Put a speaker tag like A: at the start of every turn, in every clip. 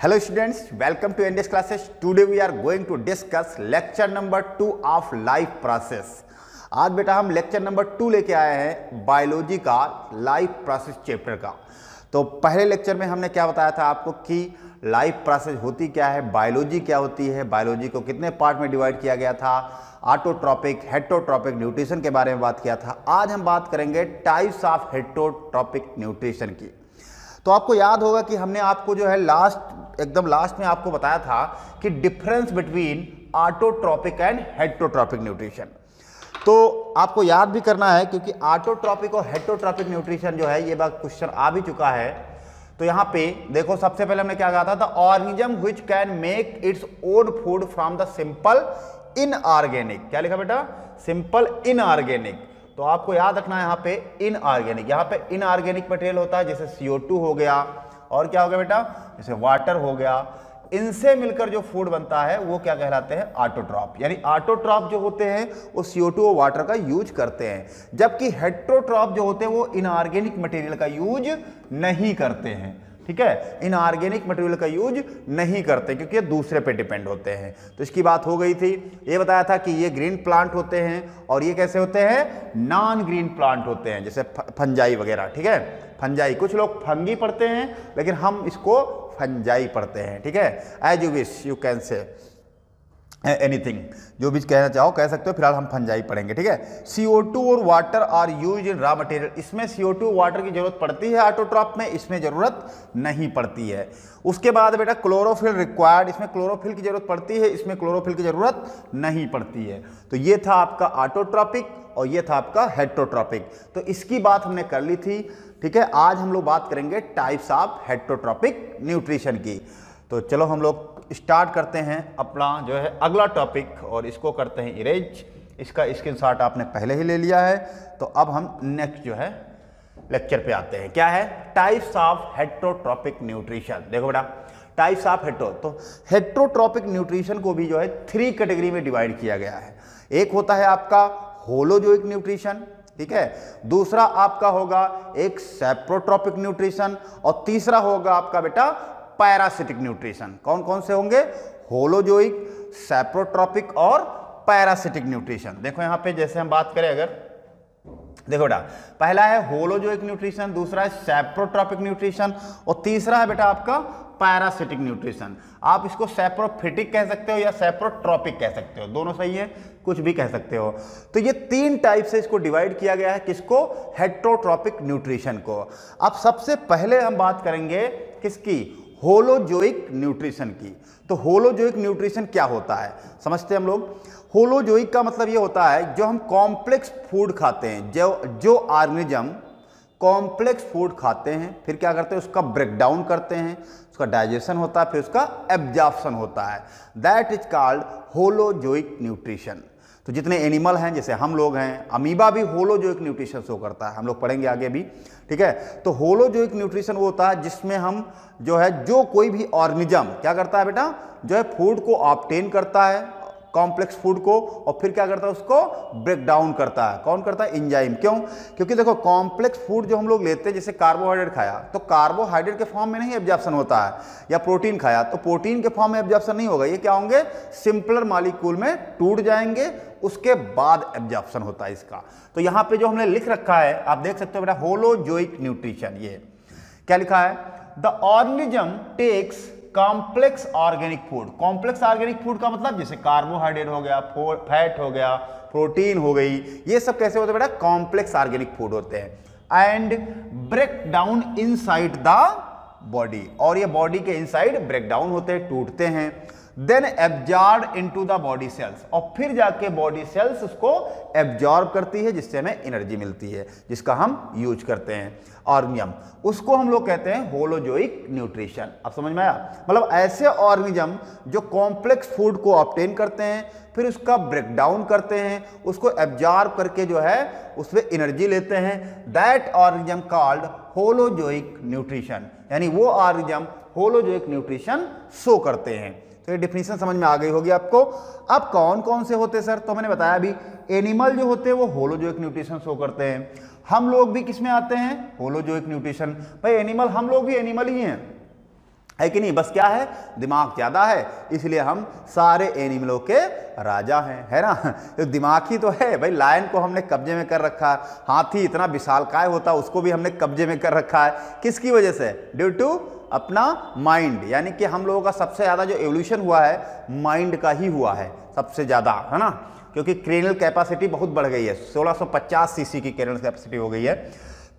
A: Hello students, welcome to NDS classes. Today we are going to discuss lecture number 2 of life process. आज बेटा हम lecture number 2 लेके आए हैं biology का लाइफ प्रोसेस चैप्टर का। तो पहले लेक्चर में हमने क्या बताया था आपको कि लाइफ प्रोसेस होती क्या है, बायोलॉजी क्या होती है, बायोलॉजी को कितने पार्ट में डिवाइड किया गया था, ऑटोट्रॉपिक, हेटेरोट्रॉपिक न्यूट्रिशन के बारे में बात किया था। आज हम बात करेंगे टाइप्स ऑफ हेटेरोट्रॉपिक न्यूट्रिशन की। तो आपको याद होगा कि हमने आपको जो है एकदम लास्ट में आपको बताया था कि difference between autotrophic and heterotrophic nutrition. तो आपको याद भी करना है क्योंकि ऑटोट्रॉपिक और हेटेरोट्रॉपिक न्यूट्रिशन जो है ये बात क्वेश्चन आ भी चुका है। तो यहाँ पे देखो सबसे पहले हमने क्या कहा था, the organism which can make its own food from the simple inorganic. क्या लिखा बेटा? Simple inorganic. तो आपको याद रखना है यहाँ पे इनऑर्गेनिक, यहाँ पे इनऑर्गेनिक मटेरियल होता है जैसे CO2 हो गया और क्या हो गया बेटा, जैसे वाटर हो गया। इनसे मिलकर जो फूड बनता है वो क्या कहलाते हैं? ऑटोट्रॉप। यानी ऑटोट्रॉप जो होते हैं वो CO2 और वाटर का यूज करते हैं, जबकि हेटेरोट्रॉप जो होते हैं वो इनऑर्गेनिक मटेरियल का यूज नहीं करते हैं। ठीक है, इनऑर्गेनिक मटेरियल का यूज नहीं करते क्योंकि ये दूसरे पे डिपेंड होते हैं। तो इसकी बात हो गई थी। ये बताया था कि ये ग्रीन प्लांट होते हैं और ये कैसे होते हैं? नॉन ग्रीन प्लांट होते हैं, जैसे फंजाई वगैरह। ठीक है, फंजाई, कुछ लोग फंगी पढ़ते हैं लेकिन हम इसको फंजाई पढ़ते हैं। ठीक है, as you wish, you can say anything, जो भी कहना चाहो कह सकते हो। फिलहाल हम फंजाई पढ़ेंगे। ठीक है, CO2 और water are use in raw material. इसमें CO2 वाटर की जरूरत पड़ती है ऑटोट्रॉप में, इसमें जरूरत नहीं पड़ती है। उसके बाद बेटा क्लोरोफिल रिक्वायर्ड, इसमें क्लोरोफिल की जरूरत पड़ती है, इसमें क्लोरोफिल की जरूरत नहीं पड़ती है। तो ये था आपका ऑटोट्रॉपिक और ये था आपका हेटेरोट्रॉपिक। तो इसकी बात हमने कर ली थी। ठीक है, आज हम लोग बात करेंगे टाइप्स ऑफ हेटेरोट्रॉपिक न्यूट्रिशन की। तो चलो हम लोग स्टार्ट करते हैं अपना जो है अगला टॉपिक और इसको करते हैं इरेज। इसका स्क्रीनशॉट आपने पहले ही ले लिया है। तो अब हम नेक्स्ट जो है लेक्चर पे आते हैं। क्या है? Types of heterotrophic nutrition. देखो बेटा, टाइप्स ऑफ तो हेटेरोट्रॉपिक न्यूट्रिशन को भी जो है 3 कैटेगरी में डिवाइड किया गया है। एक होता है आपका होलोजोइक न्यूट्रिशन, ठीक है, दूसरा आपका होगा एक सैप्रोट्रॉपिक न्यूट्रिशन और तीसरा होगा आपका बेटा पैरासिटिक न्यूट्रिशन। कौन कौन से होंगे? होलोजोइक, सैप्रोट्रॉपिक और पैरासिटिक न्यूट्रिशन। देखो यहां पे जैसे हम बात करें, अगर देखो बेटा, पहला है होलोजोइक न्यूट्रिशन, दूसरा है सैप्रोट्रॉपिक न्यूट्रिशन और तीसरा है बेटा आपका पैरासिटिक न्यूट्रिशन। आप इसको सैप्रोफिटिक कह सकते हो या सैप्रोट्रॉपिक कह सकते हो, दोनों सही है, कुछ भी कह सकते हो। तो ये 3 टाइप से इसको डिवाइड किया गया है। किसको? हेटेरोट्रॉपिक न्यूट्रिशन को। अब सबसे पहले हम बात करेंगे किसकी? होलोजोइक न्यूट्रिशन की। तो होलोजोइक न्यूट्रिशन क्या होता है समझते हैं हम लोग। होलोजोइक का मतलब ये होता है जो हम कॉम्प्लेक्स फूड खाते हैं, जो ऑर्गेनिज्म कॉम्प्लेक्स फूड खाते हैं, फिर क्या करते हैं? उसका ब्रेक डाउन करते हैं, उसका डाइजेशन होता है, फिर उसका एब्जॉर्प्शन होता है। That is called holozoic nutrition. तो जितने एनिमल हैं, जैसे हम लोग हैं, अमीबा भी होलोजोइक न्यूट्रिशन शो करता है, हम लोग पढ़ेंगे आगे भी। ठीक है, तो होलोजोइक न्यूट्रिशन वो होता है जिसमें हम जो कोई भी ऑर्गेनिज्म क्या करता है बेटा, जो है फूड को ऑब्टेन करता है, कॉम्प्लेक्स फूड को, और फिर क्या करता है? उसको ब्रेक डाउन करता है। कौन करता है? एंजाइम। क्यों? क्योंकि देखो कॉम्प्लेक्स फूड जो हम लोग लेते हैं, जैसे कार्बोहाइड्रेट खाया तो कार्बोहाइड्रेट के फॉर्म में नहीं एब्जॉर्प्शन होता है, या प्रोटीन खाया तो प्रोटीन के फॉर्म में एब्जॉर्प्शन नहीं होगा। ये क्या होंगे? सिंपलर मॉलिक्यूल में टूट जाएंगे, उसके बाद एब्जॉर्प्शन होता है इसका। तो यहाँ पे जो हमने लिख रखा है आप देख सकते हो बेटा, होलोजोइक न्यूट्रिशन। ये क्या लिखा है? The organism takes complex organic food. Complex organic food का मतलब जैसे कार्बोहाइड्रेट हो गया, फैट हो गया, प्रोटीन हो गई, ये सब कैसे होते हैं बेटा? कॉम्प्लेक्स ऑर्गेनिक फूड होते हैं। And break down inside the body, और ये बॉडी के इनसाइड ब्रेक डाउन होते हैं, टूटते हैं। Then absorb into the body cells, और फिर जाके बॉडी सेल्स उसको एब्जॉर्ब करती है, जिससे हमें एनर्जी मिलती है, जिसका हम यूज करते हैं ऑर्गेनिज्म। उसको हम लोग कहते हैं होलोजोइक न्यूट्रिशन। अब समझ में आया? मतलब ऐसे ऑर्गेनिज्म जो कॉम्प्लेक्स फूड को ऑब्टेन करते हैं, फिर उसका ब्रेक डाउन करते हैं, उसको एब्जॉर्ब करके जो है उसमें एनर्जी लेते हैं। That organism called holozoic nutrition. यानी वो ऑर्गेनिज्म होलोजोइक न्यूट्रिशन शो करते हैं। तो ये डिफिनीशन समझ में आ गई होगी आपको। अब कौन कौन से होते सर? तो मैंने बताया अभी, एनिमल जो होते हैं वो होलोजोइक न्यूट्रिशन शो करते हैं। हम लोग भी किस में आते हैं? Holozoic nutrition. भाई एनिमल, हम लोग भी एनिमल ही हैं, है कि नहीं? बस क्या है, दिमाग ज्यादा है, इसलिए हम सारे एनिमलों के राजा हैं, है ना। तो दिमाग ही तो है भाई। लायन को हमने कब्जे में कर रखा है, हाथी इतना विशालकाय होता उसको भी हमने कब्जे में कर रखा है, किसकी वजह से? ड्यू टू अपना माइंड। यानी कि हम लोगों का सबसे ज्यादा जो एवोल्यूशन हुआ है माइंड का ही हुआ है सबसे ज्यादा, है ना, क्योंकि क्रेनियल कैपेसिटी बहुत बढ़ गई है, 1650 सीसी की क्रेनियल कैपेसिटी हो गई है।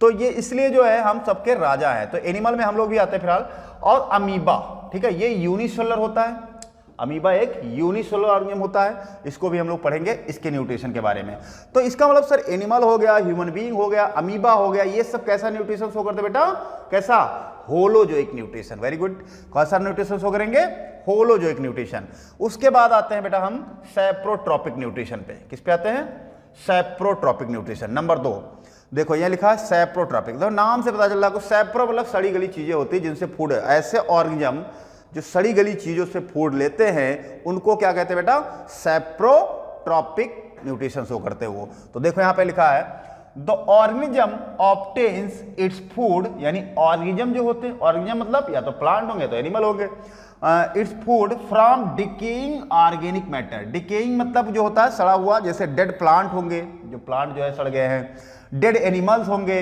A: तो ये इसलिए जो है हम सबके राजा हैं। तो एनिमल में हम लोग भी आते हैं फिलहाल। और अमीबा, ठीक है, ये यूनिसेलुलर होता है। अमीबा एक यूनिसेलुलर ऑर्गेनिज्म होता है, इसको भी हम लोग पढ़ेंगे इसके न्यूट्रिशन के बारे में। तो इसका मतलब सर एनिमल हो गया, ह्यूमन बीइंग हो गया, अमीबा हो गया, ये सब कैसा न्यूट्रिशन शो करते बेटा? कैसा? Holozoic nutrition. Very good. कौन सा न्यूट्रिशन शो करेंगे? Holozoic nutrition. उसके बाद आते हैं बेटा हम सैप्रोट्रॉपिक न्यूट्रिशन पे। किस पे आते हैं? सैप्रोट्रॉपिक न्यूट्रिशन नंबर 2। देखो यह लिखा है सैप्रोट्रॉपिक। तो नाम से पता चल रहा है आपको, सैप्रो मतलब सड़ी गली चीजें होती है जिनसे फूड, ऐसे ऑर्गेनिज्म जो सड़ी गली चीजों से फूड लेते हैं उनको क्या कहते हैं बेटा? सैप्रोट्रॉपिक न्यूट्रिशन शो करते हैं वो। तो देखो यहां पे लिखा है the organism obtains its food, यानी ऑर्गेनिज्म जो होते हैं, ऑर्गेनिज्म मतलब या तो प्लांट होंगे तो एनिमल होंगे, its food from decaying organic matter. Decaying मतलब जो होता है सड़ा हुआ, जैसे डेड प्लांट होंगे, जो प्लांट जो है सड़ गए हैं, डेड एनिमल्स होंगे,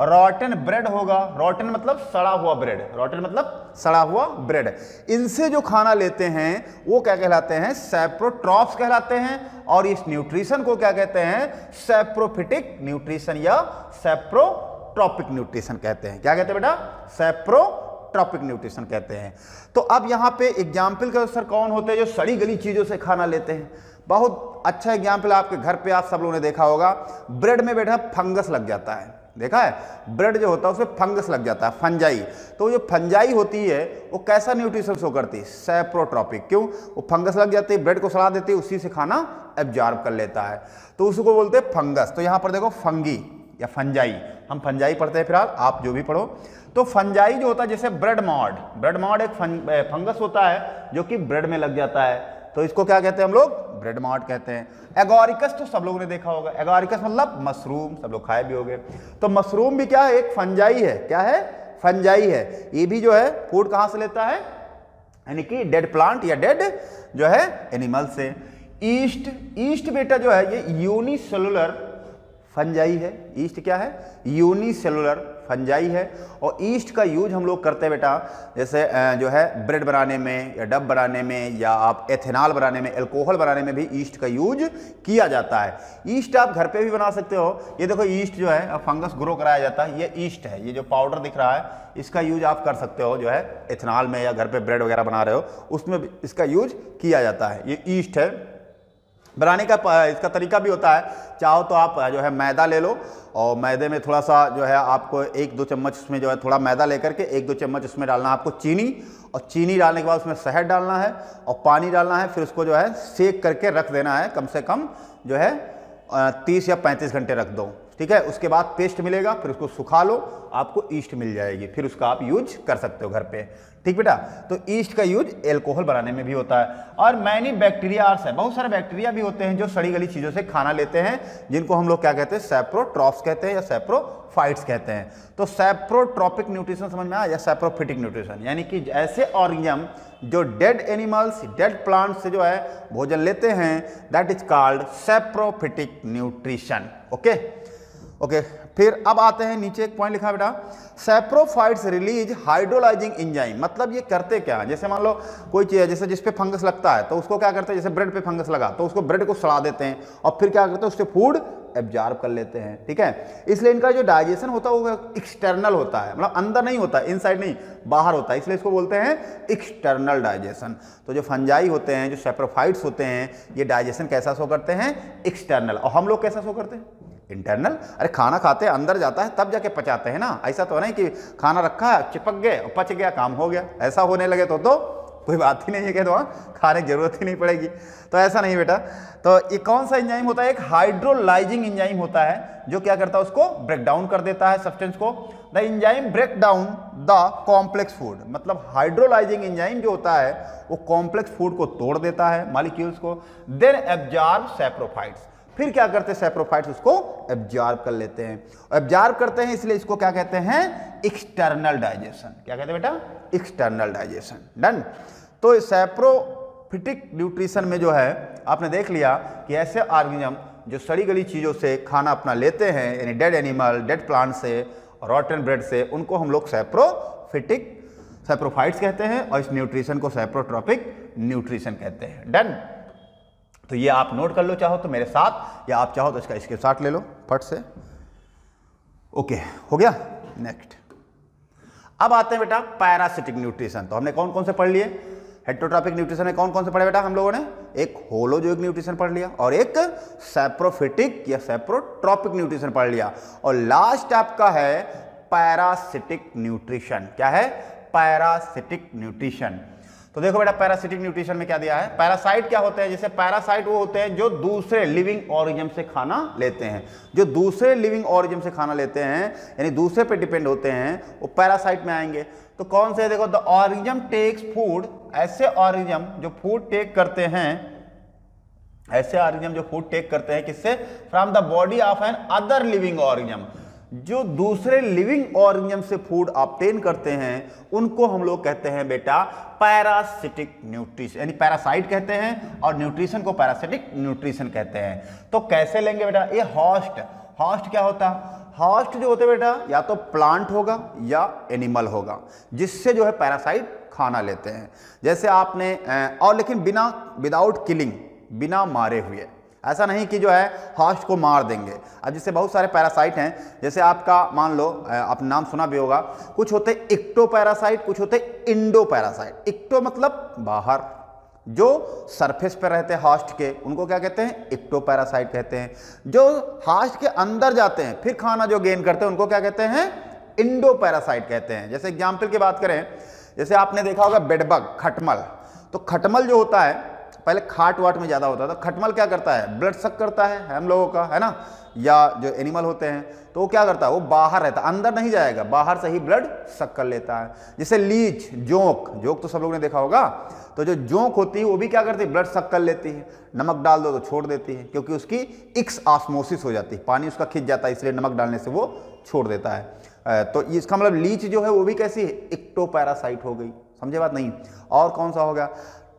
A: रॉटन ब्रेड होगा, रॉटन मतलब सड़ा हुआ ब्रेड, रॉटन मतलब सड़ा हुआ ब्रेड, इनसे जो खाना लेते हैं वो क्या कहलाते हैं? सैप्रोट्रॉप्स कहलाते हैं। और इस न्यूट्रिशन को क्या कहते हैं? सैप्रोफिटिक न्यूट्रिशन या सैप्रोट्रॉपिक न्यूट्रिशन कहते हैं। क्या कहते हैं बेटा? सैप्रोट्रॉपिक न्यूट्रिशन कहते हैं। तो अब यहां पे एग्जाम्पल का सर कौन होते हैं जो सड़ी गली चीजों से खाना लेते हैं? बहुत अच्छा एग्जाम्पल आपके घर पे आप सब लोगों ने देखा होगा, ब्रेड में बेटा फंगस लग जाता है, देखा है? ब्रेड जो होता है उसमें फंगस लग जाता है, फंजाई। तो जो फंजाई होती है वो कैसा न्यूट्रिशन शो करती है? सैप्रोट्रॉपिक। क्यों? वो फंगस लग जाती है, ब्रेड को सड़ा देती है, उसी से खाना एब्जॉर्ब कर लेता है, तो उसको बोलते हैं फंगस। तो यहां पर देखो फंगी या फंजाई, हम फंजाई पढ़ते हैं फिलहाल, आप जो भी पढ़ो। तो फंजाई जो होता है, जैसे ब्रेड मॉड, ब्रेड मॉड एक फंगस होता है जो कि ब्रेड में लग जाता है, तो इसको क्या कहते हैं हम लोग? ब्रेड मॉड कहते हैं। एगोरिकस तो सब लोगों ने देखा होगा, एगोरिकस मतलब मशरूम, सब लोग खाए भी होंगे। तो मशरूम भी क्या है? एक फंजाई है। क्या है? फंजाई है। ये भी जो है फूड कहां से लेता है? यानी कि डेड प्लांट या डेड जो है एनिमल से। ईस्ट, ईस्ट बेटा जो है ये यूनिसेलुलर फंजाई है। ईस्ट क्या है? यूनिसेलुलर फंजाई है। और ईस्ट का यूज हम लोग करते हैं बेटा, जैसे जो है ब्रेड बनाने में या डब बनाने में, या आप एथेनॉल बनाने में, अल्कोहल बनाने में भी ईस्ट का यूज किया जाता है। ईस्ट आप घर पे भी बना सकते हो। ये देखो ईस्ट जो है फंगस ग्रो कराया जाता है, ये ईस्ट है। ये जो पाउडर दिख रहा है इसका यूज आप कर सकते हो, जो है एथेनॉल में या घर पे ब्रेड वगैरह बना रहे हो उसमें भी इसका यूज किया जाता है। ये ईस्ट है। बनाने का इसका तरीका भी होता है, चाहो तो आप जो है मैदा ले लो और मैदे में थोड़ा सा जो है आपको 1-2 चम्मच उसमें जो है थोड़ा मैदा लेकर के 1-2 चम्मच उसमें डालना है आपको चीनी, और चीनी डालने के बाद उसमें शहद डालना है और पानी डालना है, फिर उसको जो है सेक करके रख देना है, कम से कम जो है 30 या 35 घंटे रख दो, ठीक है। उसके बाद पेस्ट मिलेगा, फिर उसको सुखा लो, आपको ईस्ट मिल जाएगी, फिर उसका आप यूज कर सकते हो घर पे, ठीक बेटा। तो ईस्ट का यूज एल्कोहल बनाने में भी होता है। और मैनी बैक्टीरियास है, बहुत सारे बैक्टीरिया भी होते हैं जो सड़ी गली चीजों से खाना लेते हैं, जिनको हम लोग क्या कहते हैं, सैप्रोट्रॉप्स कहते हैं या सैप्रोफाइट्स कहते हैं। तो सैप्रोट्रॉपिक न्यूट्रिशन समझ में आया या सैप्रोफिटिक न्यूट्रिशन, यानी कि ऐसे ऑर्गेनिज्म जो डेड एनिमल्स, डेड प्लांट से जो है भोजन लेते हैं, that is called saprophytic nutrition. Okay okay, फिर अब आते हैं नीचे एक पॉइंट लिखा है बेटा, सैप्रोफाइट्स रिलीज हाइड्रोलाइजिंग एंजाइम। मतलब ये करते क्या है, जैसे मान लो कोई चीज है, जैसे जिस पे फंगस लगता है तो उसको क्या करते हैं, जैसे ब्रेड पे फंगस लगा तो उसको ब्रेड को सड़ा देते हैं और फिर क्या करते हैं, उससे फूड एब्जॉर्ब कर लेते हैं, ठीक है। इसलिए इनका जो डाइजेशन होता है वो एक्सटर्नल होता है, मतलब अंदर नहीं होता, इनसाइड नहीं, बाहर होता है, इसलिए इसको बोलते हैं एक्सटर्नल डाइजेशन। तो जो फंजाई होते हैं, जो सैप्रोफाइट्स होते हैं, ये डाइजेशन कैसा शो करते हैं, एक्सटर्नल। और हम लोग कैसा शो करते हैं, इंटरनल। अरे खाना खाते हैं, अंदर जाता है तब जाके पचाते हैं ना, ऐसा तो नहीं कि खाना रखा है चिपक गए और पच गया काम हो गया, ऐसा होने लगे तो कोई बात ही नहीं है, कह दो खाने की जरूरत ही नहीं पड़ेगी, तो ऐसा नहीं बेटा। तो ये कौन सा एंजाइम होता है, एक हाइड्रोलाइजिंग एंजाइम होता है जो क्या करता है, उसको ब्रेक डाउन कर देता है सब्सटेंस को। The enzyme break down the complex food, मतलब हाइड्रोलाइजिंग एंजाइम जो होता है वो कॉम्प्लेक्स फूड को तोड़ देता है, मॉलिक्यूल्स को, देन एब्जॉर्ब सैप्रोफाइट्स। फिर क्या करते हैं सैप्रोफाइट्स उसको एब्जॉर्ब कर लेते हैं। एब्जॉर्ब करते हैं इसलिए इसको क्या कहते हैं एक्सटर्नल डाइजेशन। क्या कहते हैं बेटा एक्सटर्नल डाइजेशन। डन। तो सैप्रोफिटिक न्यूट्रिशन में जो है आपने देख लिया कि ऐसे ऑर्गेनिज्म जो सड़ी गली चीज़ों से खाना अपना लेते हैं, यानी डेड एनिमल, डेड प्लांट से, रॉटन ब्रेड से, उनको हम लोग सैप्रोफाइट्स कहते हैं और इस न्यूट्रिशन को सैप्रोट्रॉपिक न्यूट्रिशन कहते हैं। डन। तो ये आप नोट कर लो चाहो तो मेरे साथ, या आप चाहो तो इसका स्क्रीनशॉट ले लो फट से। ओके, हो गया। नेक्स्ट अब आते हैं बेटा पैरासिटिक न्यूट्रिशन। तो हमने कौन कौन से पढ़ लिए? हेटेरोट्रॉपिक न्यूट्रिशन में कौन कौन से पढ़े बेटा हम लोगों ने? एक होलोजोइक न्यूट्रिशन पढ़ लिया और एक सैप्रोफिटिक या सैप्रोट्रॉपिक न्यूट्रिशन पढ़ लिया, और लास्ट आपका है पैरासिटिक न्यूट्रिशन। क्या है? Parasitic nutrition. तो देखो बेटा पैरासिटिक न्यूट्रिशन में क्या दिया है। पैरासाइट क्या होते हैं? जैसे पैरासाइट वो होते हैं जो दूसरे लिविंग ऑर्गेनिज्म से खाना लेते हैं, जो दूसरे लिविंग ऑर्गेनिज्म से खाना लेते हैं यानी दूसरे पे डिपेंड होते हैं, वो पैरासाइट में आएंगे। तो कौन से? देखो द ऑर्गेनिज्म टेक्स फूड, ऐसे ऑर्गेनिज्म जो फूड टेक करते हैं, ऐसे ऑर्गेनिज्म जो फूड टेक करते हैं किससे? From the body of an other living organism. जो दूसरे लिविंग ऑर्गेनिज्म से फूड ऑब्टेन करते हैं उनको हम लोग कहते हैं बेटा पैरासिटिक न्यूट्रिशन, यानी पैरासाइट कहते हैं, और न्यूट्रिशन को पैरासिटिक न्यूट्रिशन कहते हैं। तो कैसे लेंगे बेटा? ये होस्ट क्या होता है? होस्ट जो होते बेटा या तो प्लांट होगा या एनिमल होगा जिससे जो है पैरासाइट खाना लेते हैं। जैसे आपने और लेकिन विदाउट किलिंग, बिना मारे हुए, ऐसा नहीं कि जो है होस्ट को मार देंगे। अब जैसे बहुत सारे पैरासाइट हैं, जैसे आपका मान लो आपने नाम सुना भी होगा, कुछ होते इक्टो पैरासाइट, कुछ होते इंडो पैरासाइट। इक्टो मतलब बाहर, जो सरफेस पर रहते हैं होस्ट के, उनको क्या कहते हैं? इक्टो पैरासाइट कहते हैं। जो होस्ट के अंदर जाते हैं फिर खाना जो गेन करते हैं उनको क्या कहते हैं? इंडो पैरासाइट कहते हैं। जैसे एग्जाम्पल की बात करें, जैसे आपने देखा होगा बेडबग, खटमल। तो खटमल जो होता है पहले खाट वाट में ज़्यादा होता था। खटमल क्या करता है? ब्लड सक करता है हम लोगों का, है ना, या जो एनिमल होते हैं तो वो क्या करता है? वो बाहर रहता है, अंदर नहीं जाएगा, बाहर से ही ब्लड सक कर लेता है। जैसे लीच, जोंक तो सब लोगों ने देखा होगा। तो जो जोंक होती है वो भी क्या करती है? ब्लड सक कर लेती है। नमक डाल दो तो छोड़ देती है, क्योंकि उसकी एक्स ऑस्मोसिस हो जाती है, पानी उसका खिंच जाता है, इसलिए नमक डालने से वो छोड़ देता है। तो इसका मतलब लीच जो है वो भी कैसी है? इक्टो पैरासाइट हो गई। समझे बात? नहीं। और कौन सा हो गया?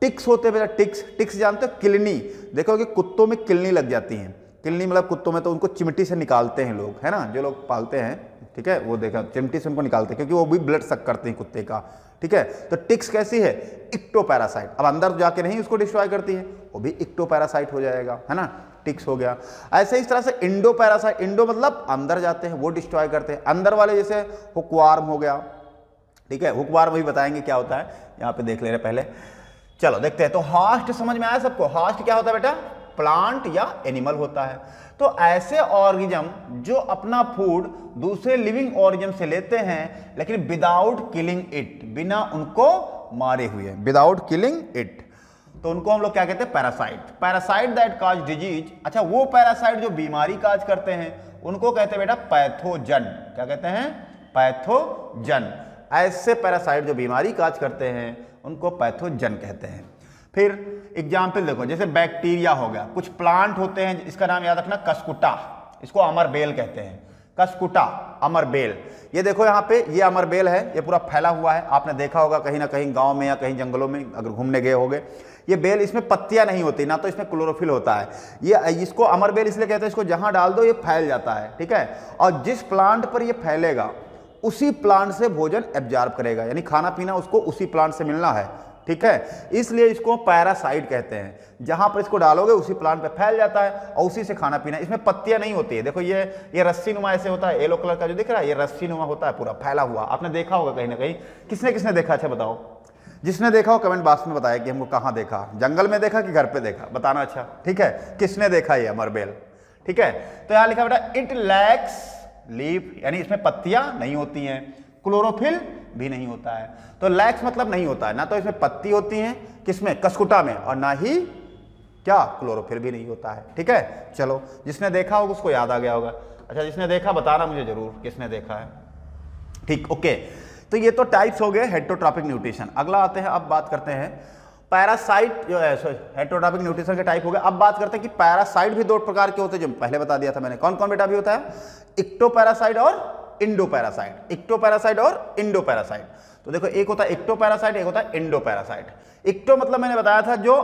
A: टिक्स होते हैं बेटा। टिक्स जानते हो? किलनी। देखो कि कुत्तों में किलनी लग जाती है। किलनी मतलब कुत्तों में तो उनको चिमटी से निकालते हैं लोग, है ना, जो लोग पालते हैं, ठीक है, वो देखा चिमटी से उनको निकालते हैं क्योंकि वो भी ब्लड सक करते हैं कुत्ते का, ठीक है। तो टिक्स कैसी है? Ecto parasite. अब अंदर जाके नहीं उसको डिस्ट्रॉय करती है, वो भी इक्टो पैरासाइट हो जाएगा, है ना, टिक्स हो गया। ऐसे इस तरह से इंडो पैरासाइट, इंडो मतलब अंदर जाते हैं, वो डिस्ट्रॉय करते हैं। अंदर वाले जैसे हुकवार्म हो गया, ठीक है, हुकवार्म भी बताएंगे क्या होता है, यहाँ पे देख ले रहे पहले। चलो देखते हैं। तो होस्ट समझ में आया सबको? होस्ट क्या होता है बेटा? प्लांट या एनिमल होता है। तो ऐसे ऑर्गेनिज्म जो अपना फूड दूसरे लिविंग ऑर्गेनिज्म से लेते हैं लेकिन विदाउट किलिंग इट, बिना उनको मारे हुए, विदाउट किलिंग इट, तो उनको हम लोग क्या कहते हैं? Parasite. Parasite that cause disease. अच्छा, वो पैरासाइट जो बीमारी काज करते हैं उनको कहते हैं बेटा पैथोजन। क्या कहते हैं? पैथोजन। ऐसे पैरासाइट जो बीमारी काज करते हैं उनको पैथोजन कहते हैं। फिर एग्जाम्पल देखो, जैसे बैक्टीरिया हो गया, कुछ प्लांट होते हैं, इसका नाम याद रखना कस्कुटा, इसको अमरबेल कहते हैं। कस्कुटा, अमरबेल। ये देखो यहाँ पे, ये अमरबेल है, ये पूरा फैला हुआ है। आपने देखा होगा कहीं ना कहीं गांव में या कहीं जंगलों में अगर घूमने गए होगे। ये बेल, इसमें पत्तियां नहीं होती, ना तो इसमें क्लोरोफिल होता है। ये इसको अमरबेल इसलिए कहते हैं, इसको जहां डाल दो ये फैल जाता है, ठीक है। और जिस प्लांट पर ये फैलेगा उसी प्लांट से भोजन एब्जॉर्ब करेगा, यानी खाना पीना उसको उसी प्लांट से मिलना है, ठीक है। इसलिए इसको पैरासाइट कहते हैं। जहां पर इसको डालोगे उसी प्लांट पे फैल जाता है और उसी से खाना पीना। इसमें पत्तियां नहीं होती है। देखो ये रस्सी नुमा ऐसे होता है, येलो कलर का जो दिख रहा है, ये रस्सी नुमा होता है, पूरा फैला हुआ। आपने देखा होगा कहीं ना कहीं। किसने किसने देखा? अच्छा बताओ, जिसने देखा हो कमेंट बॉक्स में बताया कि हमको कहाँ देखा, जंगल में देखा कि घर पे देखा, बताना। अच्छा ठीक है, किसने देखा ये अमरबेल, ठीक है। तो यहाँ लिखा बेटा इट लैक्स लीफ, यानी इसमें पत्तियां नहीं होती हैं, क्लोरोफिल भी नहीं होता है। तो लैक्स मतलब नहीं होता है, ना तो इसमें पत्ती होती हैं, किसमें? कस्कुटा में, और ना ही क्या, क्लोरोफिल भी नहीं होता है, ठीक है। चलो, जिसने देखा होगा उसको याद आ गया होगा। अच्छा, जिसने देखा बताना मुझे जरूर किसने देखा है, ठीक, ओके। तो ये तो टाइप्स हो गए हेटेरोट्रॉपिक न्यूट्रिशन। अगला आते हैं, अब बात करते हैं पैरासाइट जो है हेटेरोट्रॉपिक न्यूट्रिशन के टाइप हो गए। अब बात करते हैं कि पैरासाइट भी दो प्रकार के होते हैं, जो पहले बता दिया था मैंने। कौन कौन बेटा भी होता है? इक्टोपैरासाइट और इंडोपैरासाइट। इक्टोपैरासाइट और इंडोपैरासाइट। तो देखो, एक होता है इक्टोपैरासाइट, एक होता है इंडोपैरासाइट। इक्टो मतलब मैंने बताया था जो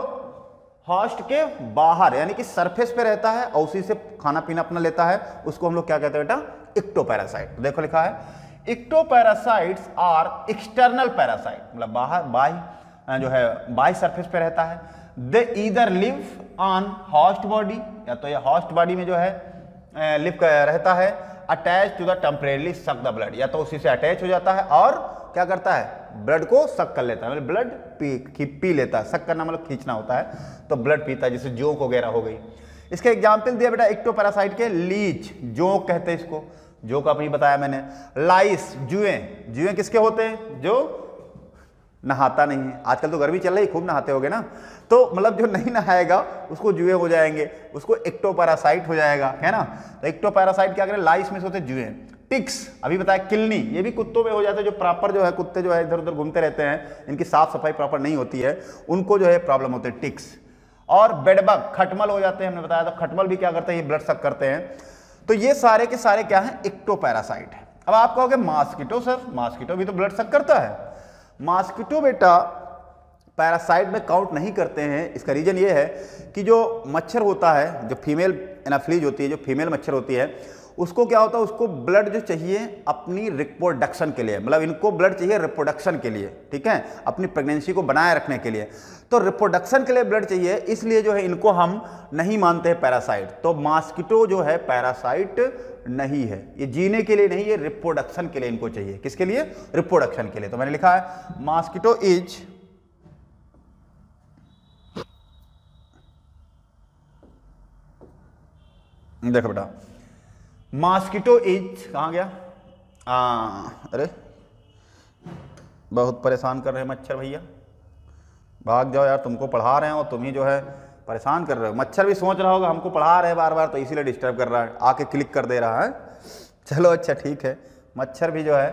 A: होस्ट के बाहर यानी कि सरफेस पे रहता है और उसी से खाना पीना अपना लेता है, उसको हम लोग क्या कहते हैं बेटा? इक्टोपैरासाइट। तो देखो लिखा है इक्टोपैरासाइट्स आर एक्सटर्नल पैरासाइट, मतलब बाहर बाह्य जो है बाह्य सरफेस पे रहता है। दे either live on host body, या तो ये होस्ट बॉडी में जो है लिव रहता है, attach to the temporary suck the blood, या तो उसी से अटैच हो जाता है और क्या करता है? ब्लड को सक कर लेता है, मतलब ब्लड पी लेता है। सक करना मतलब खींचना होता है, तो ब्लड पीता है, जैसे जोंक वगैरह हो गई। इसके एग्जाम्पल दिया बेटा इक्टोपैरासाइट के, लीच जोंक कहते हैं इसको, जोंक अभी बताया मैंने। लाइस जुए, जुए किसके होते हैं? जो नहाता नहीं है। आजकल तो गर्मी चल रही, खूब नहाते होगे ना, तो मतलब जो नहीं नहाएगा उसको जुए हो जाएंगे, उसको इक्टोपैरासाइट हो जाएगा, है ना। तो इक्टोपैरासाइट क्या करें? लाइस में से होते जुए। टिक्स अभी बताया, किलनी, ये भी कुत्तों में हो जाता है, जो प्रॉपर जो है कुत्ते जो है इधर उधर घूमते रहते हैं, इनकी साफ सफाई प्रॉपर नहीं होती है, उनको जो है प्रॉब्लम होते हैं टिक्स। और बेडबग, खटमल हो जाते हैं, हमने बताया था। खटमल भी क्या करते हैं? ये ब्लड सक करते हैं। तो ये सारे के सारे क्या है? इक्टोपैरासाइट है। अब आप कहोगे मॉस्किटो सर, मॉस्किटो भी तो ब्लड सक करता है। मॉस्किटो बेटा पैरासाइट में काउंट नहीं करते हैं। इसका रीजन ये है कि जो मच्छर होता है, जो फीमेल एनाफ्लीज होती है, जो फीमेल मच्छर होती है, उसको क्या होता है? उसको ब्लड जो चाहिए अपनी रिप्रोडक्शन के लिए, मतलब इनको ब्लड चाहिए रिप्रोडक्शन के लिए, ठीक है, अपनी प्रेगनेंसी को बनाए रखने के लिए। तो रिप्रोडक्शन के लिए ब्लड चाहिए, इसलिए जो है इनको हम नहीं मानते हैं पैरासाइट। तो मॉस्किटो जो है पैरासाइट नहीं है, ये जीने के लिए नहीं, ये रिप्रोडक्शन के लिए इनको चाहिए। किसके लिए? रिप्रोडक्शन के लिए। तो मैंने लिखा है मॉस्किटो इज देखो बेटा, मॉस्किटो इज कहां गया? अरे बहुत परेशान कर रहे हैं मच्छर भैया, भाग जाओ यार, तुमको पढ़ा रहे हैं और तुम ही जो है परेशान कर रहे हो। मच्छर भी सोच रहा होगा हमको पढ़ा रहे हैं बार बार, तो इसीलिए डिस्टर्ब कर रहा है, आके क्लिक कर दे रहा है। चलो अच्छा ठीक है, मच्छर भी जो है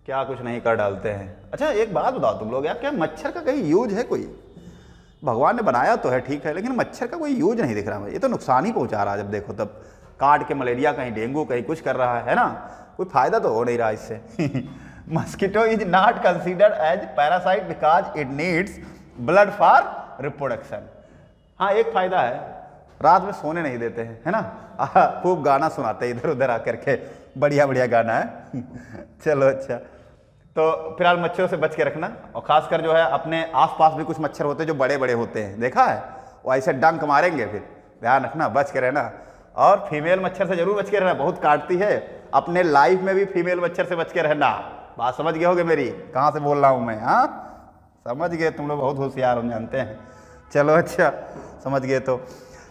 A: क्या कुछ नहीं कर डालते हैं। अच्छा एक बात बताओ तुम लोग यार, क्या मच्छर का कहीं यूज है? कोई भगवान ने बनाया तो है ठीक है, लेकिन मच्छर का कोई यूज नहीं दिख रहा है। ये तो नुकसान ही पहुंचा रहा है, जब देखो तब काट के मलेरिया, कहीं डेंगू, कहीं कुछ कर रहा है ना। कोई फायदा तो हो नहीं रहा इससे। Mosquito is not considered as parasite because it needs blood for reproduction. हाँ एक फायदा है, रात में सोने नहीं देते हैं, है ना, खूब गाना सुनाते हैं इधर उधर आकर के, बढ़िया बढ़िया गाना है। चलो अच्छा, तो फिलहाल मच्छरों से बच के रखना, और खासकर जो है अपने आसपास भी कुछ मच्छर होते हैं जो बड़े बड़े होते हैं, देखा है, वो ऐसे डंक मारेंगे, फिर ध्यान रखना, बच के रहना। और फीमेल मच्छर से जरूर बच के रहना, बहुत काटती है। अपने लाइफ में भी फीमेल मच्छर से बच के रहना। बात समझ गए होगे मेरी, कहाँ से बोल रहा हूँ मैं? हाँ समझ गए तुम लोग, बहुत होशियार हम जानते हैं। चलो अच्छा समझ गए तो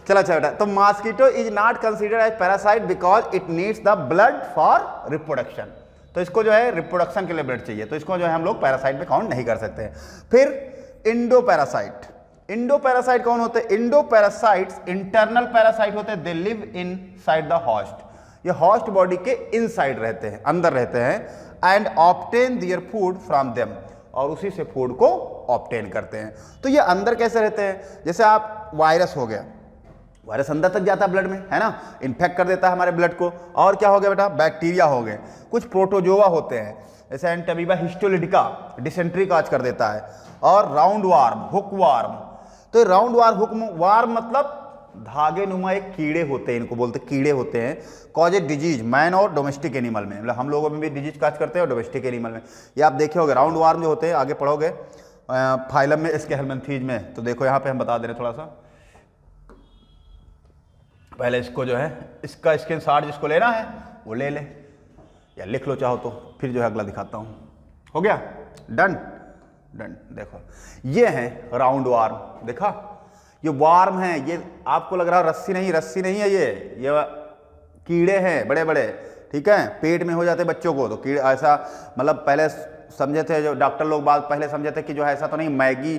A: चलो अच्छा बेटा। तो mosquito is not considered as parasite because it needs the blood for reproduction. तो इसको जो है रिप्रोडक्शन के लिए ब्लड चाहिए, तो इसको जो है हम लोग पैरासाइट में काउंट नहीं कर सकते हैं। फिर इंडोपैरासाइट, इंडोपैरासाइट कौन होते हैं? इंडोपैरासाइट्स इंटरनल पैरासाइट होते हैं, they live in side the host. ये होस्ट बॉडी के इनसाइड रहते हैं, अंदर रहते हैं। And obtain their food from them, और उसी से फूड को ऑब्टेन करते हैं। तो ये अंदर कैसे रहते हैं? जैसे आप वायरस हो गया, वायरस अंदर तक जाता है ब्लड में, है ना, इन्फेक्ट कर देता है हमारे ब्लड को। और क्या हो गया बेटा? बैक्टीरिया हो गए, कुछ प्रोटोजोआ होते हैं, जैसे एंटामीबा हिस्टोलिटिका डिसेंट्री काज कर देता है, और राउंड वार्म, हुक वार्म। तो राउंड वार्म, हुक वार्म मतलब धागे नुमा एक कीड़े होते हैं, इनको बोलते कीड़े होते हैं। कॉज ए डिजीज मैन और डोमेस्टिक एनिमल में, मतलब हम लोगों में भी डिजीज काज करते हैं और डोमेस्टिक एनिमल में। ये आप देखे होगे, राउंड वार्म जो होते हैं, आगे पढ़ोगे फाइलम में, इसके हेलमिन्थीज में। तो देखो यहाँ पे हम बता दे रहे हैं थोड़ा सा, पहले इसको जो है इसका स्क्रीनशॉट जिसको लेना है वो ले ले, या लिख लो चाहो तो, फिर जो है अगला दिखाता हूँ। हो गया? Done done. देखो ये है राउंड वार्म, देखा, ये वार्म है, ये आपको लग रहा है रस्सी नहीं, रस्सी नहीं है, ये कीड़े हैं बड़े बड़े, ठीक है, पेट में हो जाते बच्चों को। तो कीड़े ऐसा, मतलब पहले समझे थे जो डॉक्टर लोग, बात पहले समझे थे कि जो है ऐसा तो नहीं, मैगी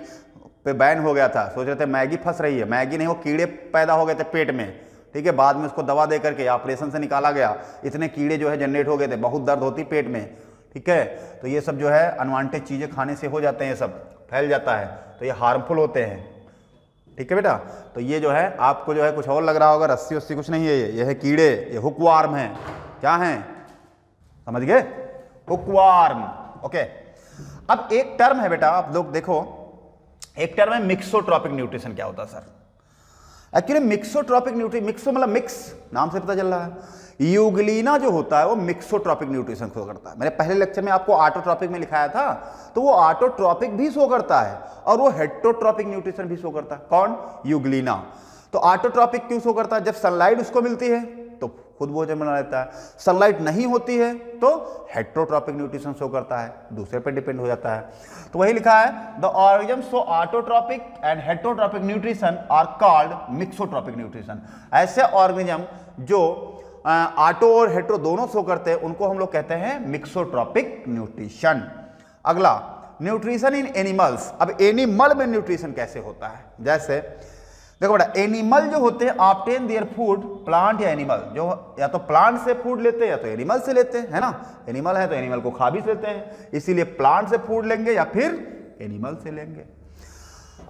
A: पे बैन हो गया था, सोच रहे थे मैगी फंस रही है, मैगी नहीं, वो कीड़े पैदा हो गए थे पेट में, ठीक है। बाद में उसको दवा दे करके ऑपरेशन से निकाला गया, इतने कीड़े जो है जनरेट हो गए थे, बहुत दर्द होती पेट में, ठीक है। तो ये सब जो है अनवांटेड चीज़ें खाने से हो जाते हैं ये सब। फैल जाता है, तो ये हार्मफुल होते हैं। ठीक है बेटा, तो ये जो है आपको जो है कुछ और लग रहा होगा, रस्सी वस्सी कुछ नहीं है, ये है कीड़े, ये हुकवार्म है। क्या है, समझ गए, हुकवार्म। ओके, अब एक टर्म है बेटा, आप लोग देखो, एक टर्म है मिक्सोट्रॉपिक न्यूट्रिशन। क्या होता है sir? Actually mixotrophic nutrition, myxo मतलब मिक्स, नाम से पता चल रहा है। यूग्लिना जो होता है वो मिक्सोट्रॉपिक न्यूट्रिशन शो करता है। मैंने पहले लेक्चर में आपको ऑटोट्रॉपिक में लिखाया था, तो वो ऑटोट्रॉपिक भी शो करता है और वो हेटेरोट्रॉपिक न्यूट्रिशन भी शो करता है। कौन? यूग्लिना। तो ऑटोट्रॉपिक क्यों शो करता है? जब सनलाइट उसको मिलती है तो खुद भोजन बना लेता है, सनलाइट नहीं होती है तो हेटेरोट्रॉपिक न्यूट्रिशन शो करता है, दूसरे पे डिपेंड हो जाता है। तो वही लिखा है, the organism show autotrophic and heterotrophic nutrition are called mixotrophic nutrition. ऐसे ऑर्गेनिज्म जो ऑटो और हेटेरो दोनों शो करते हैं उनको हम लोग कहते हैं मिक्सोट्रॉपिक न्यूट्रिशन। अगला, न्यूट्रिशन इन एनिमल्स। अब एनिमल में न्यूट्रिशन कैसे होता है? जैसे देखो बेटा, एनिमल जो होते हैं ऑब्टेन देयर फूड, प्लांट या एनिमल, जो या तो प्लांट से फूड लेते हैं या तो एनिमल से लेते हैं, है ना। एनिमल है तो एनिमल को खा भी लेते हैं, इसीलिए प्लांट से फूड लेंगे या फिर एनिमल से लेंगे।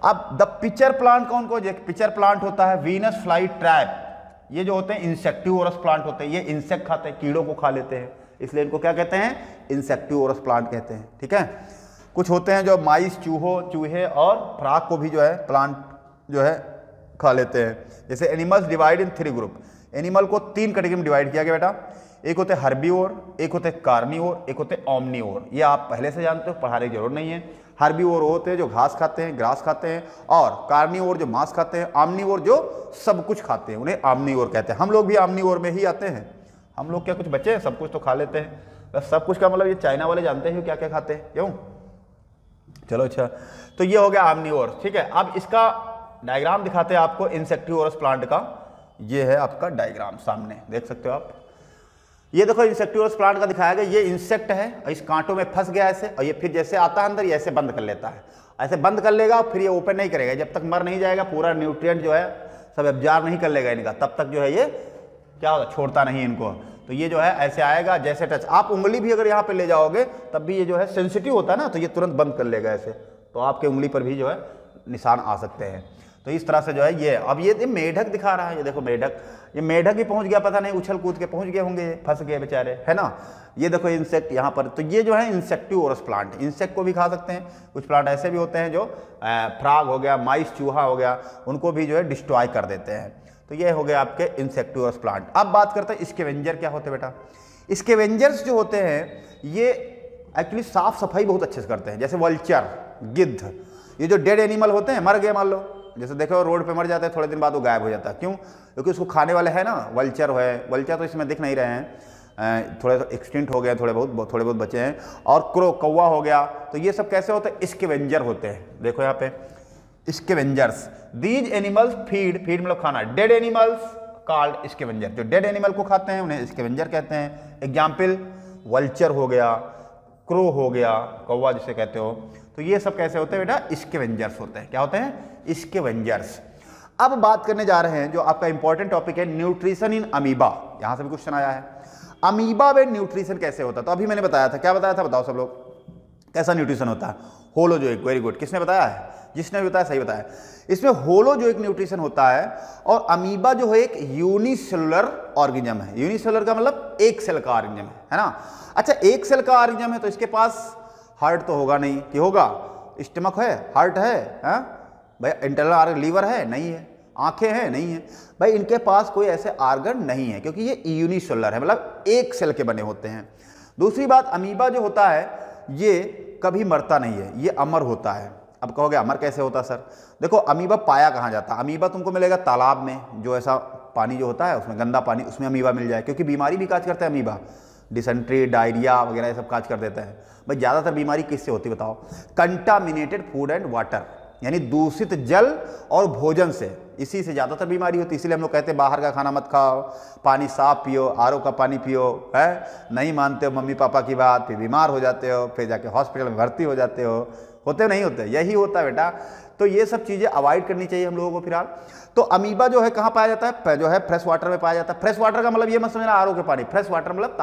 A: अब द पिचर प्लांट कौन को? पिचर प्लांट होता है वीनस फ्लाई ट्रैप। ये जो होते हैं इंसेक्टिवोरस प्लांट होते हैं, ये इंसेक्ट खाते हैं, कीड़ों को खा लेते हैं, इसलिए इनको क्या कहते हैं? इंसेक्टिवोरस प्लांट कहते हैं। ठीक है, कुछ होते हैं जो माइस, चूहे और फ्रॉग को भी जो है प्लांट जो है खा लेते हैं। जैसे animals divide in 3 group. Animal को 3 कैटेगरी में डिवाइड किया गया बेटा। एक होते हैं हर्बीवोर, एक होते हैं कार्निवोर, एक होते हैं ओमनीवोर। ये आप पहले से जानते हो, पढ़ाने की जरूरत नहीं है। हर्बीवोर होते हैं जो घास खाते हैं, ग्रास खाते हैं, और कार्निवोर जो मांस खाते हैं, ओमनीवोर जो सब कुछ खाते हैं, उन्हें ओमनीवोर कहते हैं। हम लोग भी ओमनीवोर में ही आते हैं। हम लोग क्या कुछ बच्चे हैं, सब कुछ तो खा लेते हैं। बस सब कुछ का मतलब ये चाइना वाले जानते हैं क्या क्या खाते हैं, क्यों? चलो अच्छा, तो ये हो गया ओमनीवोर। ठीक है, अब इसका डायग्राम दिखाते हैं आपको इंसेक्टिवोरस प्लांट का। ये है आपका डायग्राम, सामने देख सकते हो आप। ये देखो इंसेक्टिवोरस प्लांट का दिखाया गया। ये इंसेक्ट है और इस कांटों में फंस गया ऐसे, और ये फिर जैसे आता है अंदर ये ऐसे बंद कर लेता है, ऐसे बंद कर लेगा, फिर ये ओपन नहीं करेगा जब तक मर नहीं जाएगा, पूरा न्यूट्रिएंट जो है सब एब्जॉर्ब नहीं कर लेगा इनका, तब तक जो है ये क्या होगा, छोड़ता नहीं इनको। तो ये जो है ऐसे आएगा, जैसे टच, आप उंगली भी अगर यहाँ पे ले जाओगे तब भी ये जो है सेंसिटिव होता है ना, तो ये तुरंत बंद कर लेगा ऐसे, तो आपके उंगली पर भी जो है निशान आ सकते हैं। तो इस तरह से जो है ये, अब ये मेढक दिखा रहा है, ये देखो मेढक, ये मेढक ही पहुंच गया, पता नहीं उछल कूद के पहुंच गए होंगे, फंस गए बेचारे, है ना। ये देखो इंसेक्ट यहाँ पर, तो ये जो है इंसेक्टिवोरस प्लांट, इंसेक्ट को भी खा सकते हैं। कुछ प्लांट ऐसे भी होते हैं जो फ्रॉग हो गया, माइस, चूहा हो गया, उनको भी जो है डिस्ट्रॉय कर देते हैं। तो ये हो गया आपके इंसेक्टिवोरस प्लांट। अब बात करते हैं स्कैवेंजर क्या होते हैं बेटा। स्कैवेंजर्स जो होते हैं ये एक्चुअली साफ सफाई बहुत अच्छे से करते हैं। जैसे वल्चर, गिद्ध, ये जो डेड एनिमल होते हैं, मर गए मान लो, जैसे देखो रोड पे मर जाते हैं, थोड़े दिन बाद वो गायब हो जाता है। क्यों? क्योंकि उसको खाने वाले हैं ना, वल्चर है, वल्चर तो इसमें दिख नहीं रहे हैं, थोड़े एक्सटिंक्ट हो गए, थोड़े बहुत बचे हैं। और क्रो, कौवा हो गया। तो ये सब कैसे होते हैं? स्कैवेंजर होते हैं। देखो यहाँ पे स्कैवेंजर्स, दीज एनिमल्स फीड मतलब खाना, डेड एनिमल्स कॉल्ड स्कैवेंजर। जो डेड एनिमल को खाते हैं उन्हें स्कैवेंजर कहते हैं। एग्जाम्पल, वल्चर हो गया, क्रो हो गया, कौवा जिसे कहते हो। तो ये सब कैसे होते हैं बेटा? स्कैवेंजर्स होते हैं। क्या होते हैं? स्कैवेंजर्स। अब बात करने जा रहे हैं जो आपका इंपॉर्टेंट टॉपिक है, न्यूट्रिशन इन अमीबा। यहां से भी क्वेश्चन आया है, अमीबा में न्यूट्रिशन कैसे होता है। तो अभी मैंने बताया था, क्या बताया था बताओ सब लोग, कैसा न्यूट्रिशन होता है? होलोजोइक। वेरी गुड, किसने बताया है? जिसने भी बताया सही बताया। इसमें होलोजोइक न्यूट्रिशन होता है, और अमीबा जो है एक यूनिसेलुलर ऑर्गेनिज्म है। यूनिसेलुलर का मतलब एक सेल का ऑर्गेनिज्म है ना। अच्छा, एक सेल का ऑर्गेनिज्म है तो इसके पास हार्ट तो होगा नहीं, कि होगा? स्टमक है, हार्ट है, हाँ भाई, इंटरनल ऑर्गन, लीवर है, नहीं है, आंखें हैं, नहीं है भाई, इनके पास कोई ऐसे ऑर्गन नहीं है, क्योंकि ये यूनिसेलुलर है, मतलब एक सेल के बने होते हैं। दूसरी बात, अमीबा जो होता है ये कभी मरता नहीं है, ये अमर होता है। अब कहोगे अमर कैसे होता सर? देखो, अमीबा पाया कहाँ जाता है? अमीबा तुमको मिलेगा तालाब में, जो ऐसा पानी जो होता है उसमें गंदा पानी, उसमें अमीबा मिल जाए, क्योंकि बीमारी भी काज करता है अमीबा, डिसेंट्री, डायरिया वगैरह ये सब काज कर देता है। भाई ज़्यादातर बीमारी किससे होती बताओ? कंटामिनेटेड फूड एंड वाटर, यानी दूषित जल और भोजन से, इसी से ज़्यादातर बीमारी होती है। इसीलिए हम लोग कहते हैं बाहर का खाना मत खाओ, पानी साफ पियो, आरओ का पानी पियो, है नहीं मानते हो मम्मी पापा की बात, फिर बीमार हो जाते हो, फिर जाके हॉस्पिटल में भर्ती हो जाते हो। होते नहीं होते? यही होता है बेटा। तो ये सब चीजें अवॉइड करनी चाहिए हम लोगों को फिलहाल। तो अमीबा जो है कहाँ पाया जाता है, जो है फ्रेश वाटर में पाया जाता है। फ्रेश वाटर का मतलब ये मत समझना आरओ के पानी, फ्रेश वाटर मतलब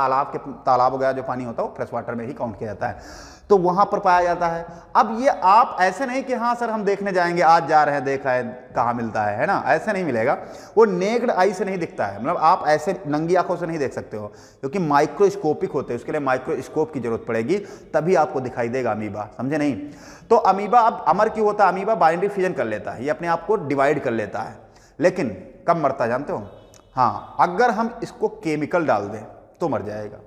A: तालाब वगैरह जो पानी होता है वो फ्रेश वाटर में ही काउंट किया जाता है, तो वहां पर पाया जाता है। अब ये आप ऐसे नहीं कि हाँ सर हम देखने जाएंगे, आज जा रहे हैं, देखा है कहाँ मिलता है ना, ऐसे नहीं मिलेगा। वो नेक्ड आई से नहीं दिखता है, मतलब आप ऐसे नंगी आंखों से नहीं देख सकते हो, क्योंकि माइक्रोस्कोपिक होते हैं, उसके लिए माइक्रोस्कोप की जरूरत पड़ेगी, तभी आपको दिखाई देगा अमीबा, समझे नहीं। तो अमीबा अब अमर क्यों होता है, अमीबा बाइनरी फिजन कर लेता है, ये अपने आप को डिवाइड कर लेता है, लेकिन कब मरता है जानते हो, हाँ अगर हम इसको केमिकल डाल दें तो मर जाएगा।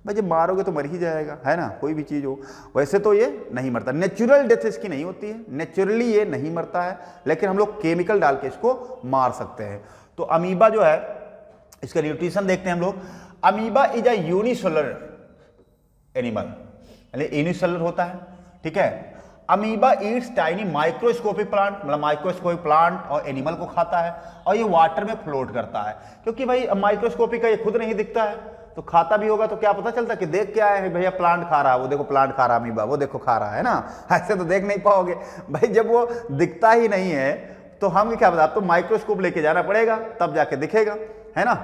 A: भाई जब मारोगे तो मर ही जाएगा, है ना, कोई भी चीज़ हो। वैसे तो ये नहीं मरता, नेचुरल डेथ इसकी नहीं होती है, नेचुरली ये नहीं मरता है, लेकिन हम लोग केमिकल डाल के इसको मार सकते हैं। तो अमीबा जो है, इसका न्यूट्रिशन देखते हैं हम लोग। Amoeba is a unicellular animal, यानी यूनिसेलुलर होता है, ठीक है। Amoeba Yeats tiny microscopic plant, मतलब माइक्रोस्कोपिक प्लांट और एनिमल को खाता है, और ये वाटर में फ्लोट करता है, क्योंकि भाई माइक्रोस्कोपिक का ये खुद नहीं दिखता है, तो खाता भी होगा तो क्या पता चलता कि देख क्या है भैया, प्लांट खा रहा है, वो देखो प्लांट खा रहा है अमीबा, वो देखो खा रहा है ना, ऐसे तो देख नहीं पाओगे भाई, जब वो दिखता ही नहीं है तो हम क्या बता, तो माइक्रोस्कोप लेके जाना पड़ेगा तब जाके दिखेगा, है ना,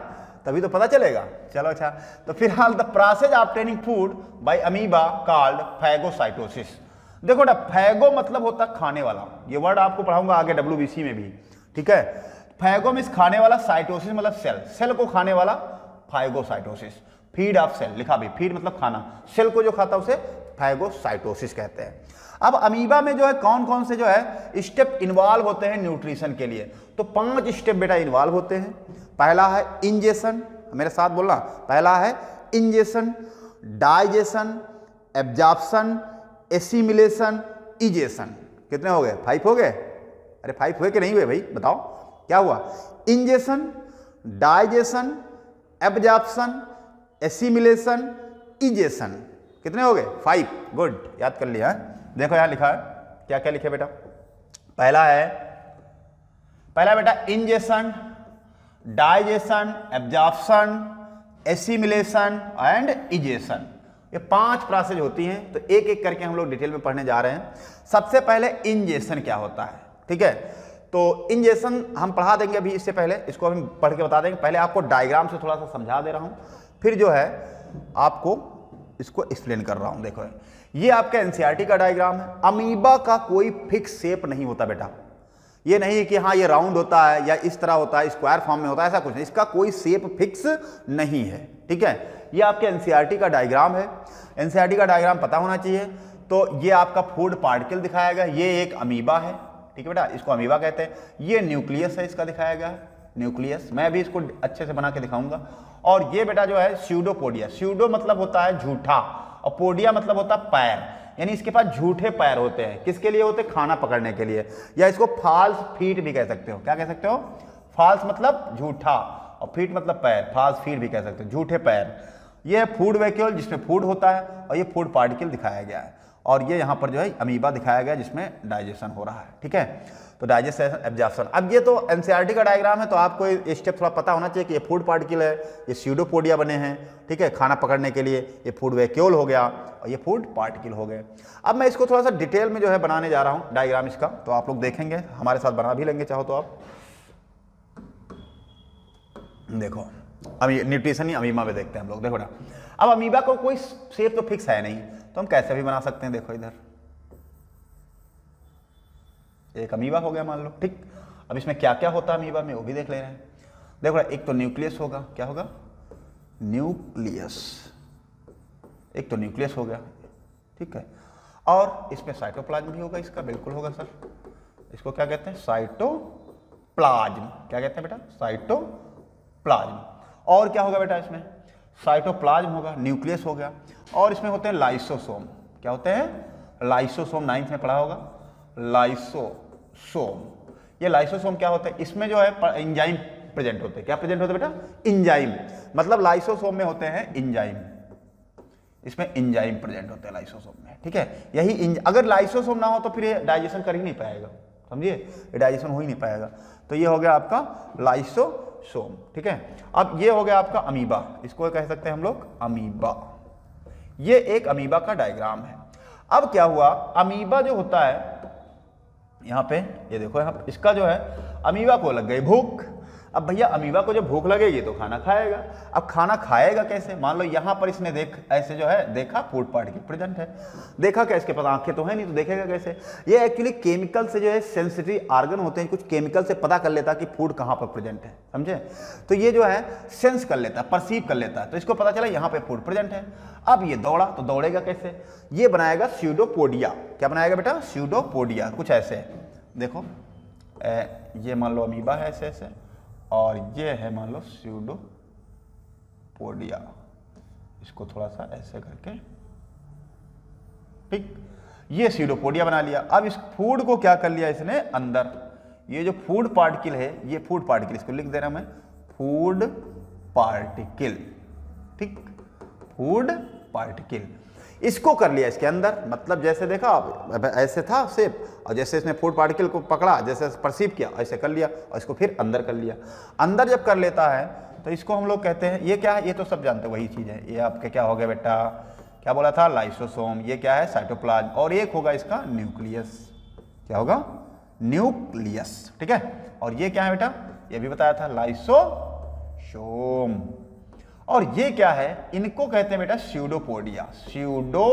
A: तभी तो पता चलेगा। चलो अच्छा, तो फिलहाल the process of obtaining food by amoeba called phagocytosis. देखो ना, फैगो मतलब होता है खाने वाला, ये वर्ड आपको पढ़ाऊंगा आगे WBC में भी, ठीक है। फैगो मीन्स खाने वाला, साइटोसिस मतलब सेल, सेल को खाने वाला फाइगोसाइटोसिस, फीड ऑफ सेल लिखा भी, फीड मतलब खाना, सेल को जो खाता है उसे फाइगोसाइटोसिस कहते हैं। अब अमीबा में जो है कौन कौन से जो है स्टेप इन्वॉल्व होते हैं न्यूट्रिशन के लिए, तो 5 स्टेप बेटा इन्वॉल्व होते हैं। पहला है इंजेशन, मेरे साथ बोलना, पहला है ingestion, digestion, absorption, assimilation, egestion. कितने हो गए, 5 हो गए, अरे 5 हुए कि नहीं हुए भाई बताओ, क्या हुआ, ingestion, digestion, absorption, assimilation, egestion, कितने हो गए, 5, गुड, याद कर लिया है। देखो यहां लिखा है, क्या क्या लिखे बेटा, पहला बेटा ingestion, digestion, absorption, assimilation and egestion, ये 5 प्रोसेस होती हैं, तो एक एक करके हम लोग डिटेल में पढ़ने जा रहे हैं। सबसे पहले इंजेशन क्या होता है, ठीक है, तो इंजेशन हम पढ़ा देंगे अभी, इससे पहले इसको हम पढ़ के बता देंगे। पहले आपको डायग्राम से थोड़ा सा समझा दे रहा हूं, फिर जो है आपको इसको एक्सप्लेन कर रहा हूं। देखो ये आपका एनसीईआरटी का डायग्राम है। अमीबा का कोई फिक्स शेप नहीं होता बेटा, ये नहीं है कि हाँ ये राउंड होता है या इस तरह होता है, स्क्वायर फॉर्म में होता है, ऐसा कुछ नहीं, इसका कोई शेप फिक्स नहीं है, ठीक है। ये आपके एनसीईआरटी का डायग्राम है, एनसीईआरटी का डायग्राम पता होना चाहिए। तो ये आपका फूड पार्टिकल दिखाया गया, ये एक अमीबा है, ठीक है बेटा, इसको अमीबा कहते हैं। ये न्यूक्लियस है, इसका दिखाया गया है न्यूक्लियस, मैं भी इसको अच्छे से बना के दिखाऊंगा। और ये बेटा जो है स्यूडोपोडिया, स्यूडो मतलब होता है झूठा, और पोडिया मतलब होता है पैर, यानी इसके पास झूठे पैर होते हैं, किसके लिए होते हैं, खाना पकड़ने के लिए, या इसको फॉल्स फीट भी कह सकते हो। क्या कह सकते हो, फॉल्स मतलब झूठा, और फीट मतलब पैर, फॉल्स फीट भी कह सकते हो, झूठे पैर। ये है फूड वैक्यूल जिसमें फूड होता है, और ये फूड पार्टिकल दिखाया गया है, और ये यहाँ पर जो है अमीबा दिखाया गया जिसमें डाइजेशन हो रहा है, ठीक है। तो डाइजेशन, एब्जॉर्प्शन। अब ये तो एनसीईआरटी का डायग्राम है, तो आपको ये स्टेप थोड़ा पता होना चाहिए कि ये फूड पार्टिकल है, ये स्यूडोपोडिया बने हैं, ठीक है, खाना पकड़ने के लिए, ये फूड वैक्यूल हो गया और ये फूड पार्टिकल हो गए। अब मैं इसको थोड़ा सा डिटेल में जो है बनाने जा रहा हूँ डायग्राम इसका, तो आप लोग देखेंगे, हमारे साथ बना भी लेंगे चाहो तो आप। देखो अब न्यूट्रिशन ही अमीबा में देखते हैं हम लोग। देखो ना, अब अमीबा को कोई शेप तो फिक्स है नहीं, तो हम कैसे भी बना सकते हैं। देखो इधर एक अमीबा हो गया मान लो, ठीक। अब इसमें क्या क्या होता है अमीबा में वो भी देख ले रहे हैं। देखो एक तो न्यूक्लियस होगा, क्या होगा, न्यूक्लियस, एक तो न्यूक्लियस हो गया, ठीक है, और इसमें साइटोप्लाज्म भी होगा, इसका बिल्कुल होगा सर, इसको क्या कहते हैं, साइटोप्लाज्म, क्या कहते हैं बेटा, साइटोप्लाज्म। और क्या होगा बेटा, इसमें साइटोप्लाज्म होगा, न्यूक्लियस हो गया, और इसमें होते हैं लाइसोसोम, क्या होते हैं, लाइसोसोम, 9th में पढ़ा होगा, लाइसोसोम। ये लाइसोसोम क्या होता है, इसमें जो है एंजाइम प्रेजेंट होते हैं, क्या प्रेजेंट होते हैं बेटा, एंजाइम, मतलब लाइसोसोम में होते हैं एंजाइम, इसमें एंजाइम प्रेजेंट होते हैं लाइसोसोम में, ठीक है। यही अगर लाइसोसोम ना हो तो फिर ये डाइजेशन कर ही नहीं पाएगा, समझिए, ये डाइजेशन हो ही नहीं पाएगा। तो ये हो गया आपका लाइसोसोम, ठीक है। अब ये हो गया आपका अमीबा, इसको कह सकते हैं हम लोग अमीबा। ये एक अमीबा का डायग्राम है। अब क्या हुआ, अमीबा जो होता है यहाँ पे ये देखो, यहाँ इसका जो है अमीबा को लग गई भूख। अब भैया अमीबा को जब भूख लगेगी तो खाना खाएगा। अब खाना खाएगा कैसे? मान लो यहाँ पर इसने ऐसे जो है देखा फूड पार्टिकल प्रेजेंट है, देखा क्या, इसके पास आंखें तो है नहीं, तो देखेगा कैसे? ये एक्चुअली केमिकल से जो है सेंसिटिव ऑर्गन होते हैं, कुछ केमिकल से पता कर लेता है कि फूड कहाँ पर प्रेजेंट है, समझे? तो ये जो है सेंस कर लेता है, परसीव कर लेता है, तो इसको पता चला यहाँ पे फूड प्रेजेंट है। अब ये दौड़ा तो दौड़ेगा कैसे? ये बनाएगा स्यूडोपोडिया। क्या बनाएगा बेटा? स्यूडोपोडिया। कुछ ऐसे देखो, ये मान लो अमीबा है ऐसे ऐसे, और ये है मान लो स्यूडोपोडिया। इसको थोड़ा सा ऐसे करके, ठीक, ये स्यूडोपोडिया बना लिया। अब इस फूड को क्या कर लिया इसने अंदर, ये जो फूड पार्टिकल है, ये फूड पार्टिकल, इसको लिख दे रहा मैं फूड पार्टिकल, ठीक, फूड पार्टिकल, इसको कर लिया इसके अंदर। मतलब जैसे देखा ऐसे था शेप, और जैसे इसने फूड पार्टिकल को पकड़ा, जैसे परसीव किया, ऐसे कर लिया, और इसको फिर अंदर कर लिया। अंदर जब कर लेता है तो इसको हम लोग कहते हैं, ये क्या है? ये तो सब जानते हैं, वही चीज़ है। ये आपके क्या हो गया बेटा? क्या बोला था? लाइसोसोम। ये क्या है? साइटोप्लाज्म। और एक होगा इसका न्यूक्लियस। क्या होगा? न्यूक्लियस, ठीक है। और ये क्या है बेटा? ये भी बताया था, लाइसोसोम। और ये क्या है? इनको कहते हैं बेटा स्यूडोपोडिया। स्यूडोपोडिया,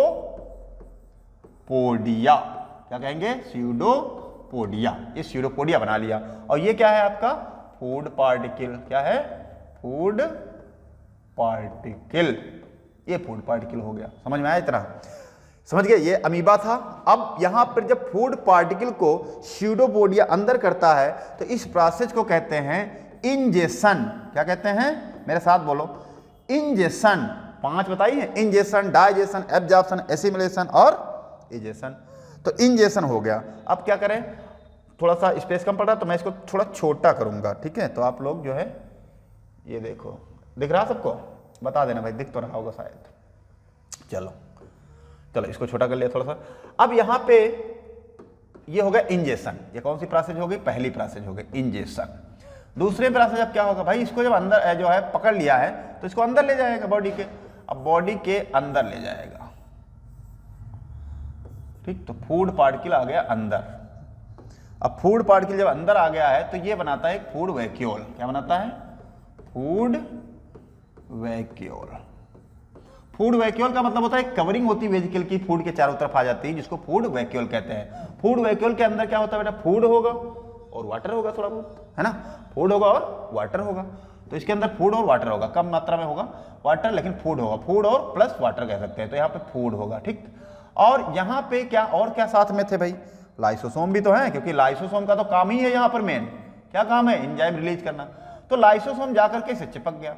A: क्या कहेंगे? स्यूडोपोडिया। ये स्यूडोपोडिया बना लिया। और ये क्या है आपका? Food particle. क्या है? Food particle. ये फूड पार्टिकल हो गया। समझ में आया इतना? समझ गए? ये अमीबा था। अब यहां पर जब फूड पार्टिकल को स्यूडोपोडिया अंदर करता है तो इस प्रोसेस को कहते हैं इंजेशन। क्या कहते हैं? मेरे साथ बोलो, इंजेशन। 5 बताइए, इंजेशन, डाइजेशन, एब्जॉर्प्शन, एसिमिलेशन और इजेशन। तो इंजेशन हो गया। अब क्या करें? थोड़ा सा स्पेस कम पड़ रहा तो मैं इसको थोड़ा छोटा करूंगा, ठीक है? तो आप लोग जो है ये देखो, दिख रहा सबको? बता देना भाई, दिख तो रहा होगा शायद। चलो चलो, इसको छोटा कर लिया थोड़ा सा। अब यहां पे ये हो गया इंजेशन। ये कौन सी प्रोसेस हो गई? पहली प्रोसेस हो गई इंजेशन। दूसरे प्रोसेस अब क्या होगा भाई? इसको जब अंदर जो है पकड़ लिया है तो इसको अंदर ले जाएगा बॉडी के। अब बॉडी के अंदर ले जाएगा, ठीक। तो फूड पार्टिकल आ गया अंदर। अब फूड पार्टिकल जब अंदर आ गया है तो ये बनाता है एक फूड वैक्यूल। क्या बनाता है? Food vacuole. फूड वैक्यूल का मतलब होता है कवरिंग होती है वेजिकल की, फूड के चारों तरफ आ जाती है, जिसको फूड वैक्यूल कहते हैं। फूड वैक्यूल के अंदर क्या होता है बेटा? फूड होगा और वाटर होगा, थोड़ा बहुत, है ना? फूड होगा और वाटर होगा। तो इसके अंदर फूड और वाटर होगा, कम मात्रा में होगा वाटर, लेकिन फूड होगा। फूड और प्लस वाटर कह सकते हैं। तो यहाँ पे फूड होगा, ठीक। और यहाँ पे क्या और क्या साथ में थे भाई? लाइसोसोम भी तो है, क्योंकि लाइसोसोम का तो काम ही है यहाँ पर मेन। क्या काम है? एंजाइम रिलीज करना। तो लाइसोसोम जाकर के इसे चिपक गया,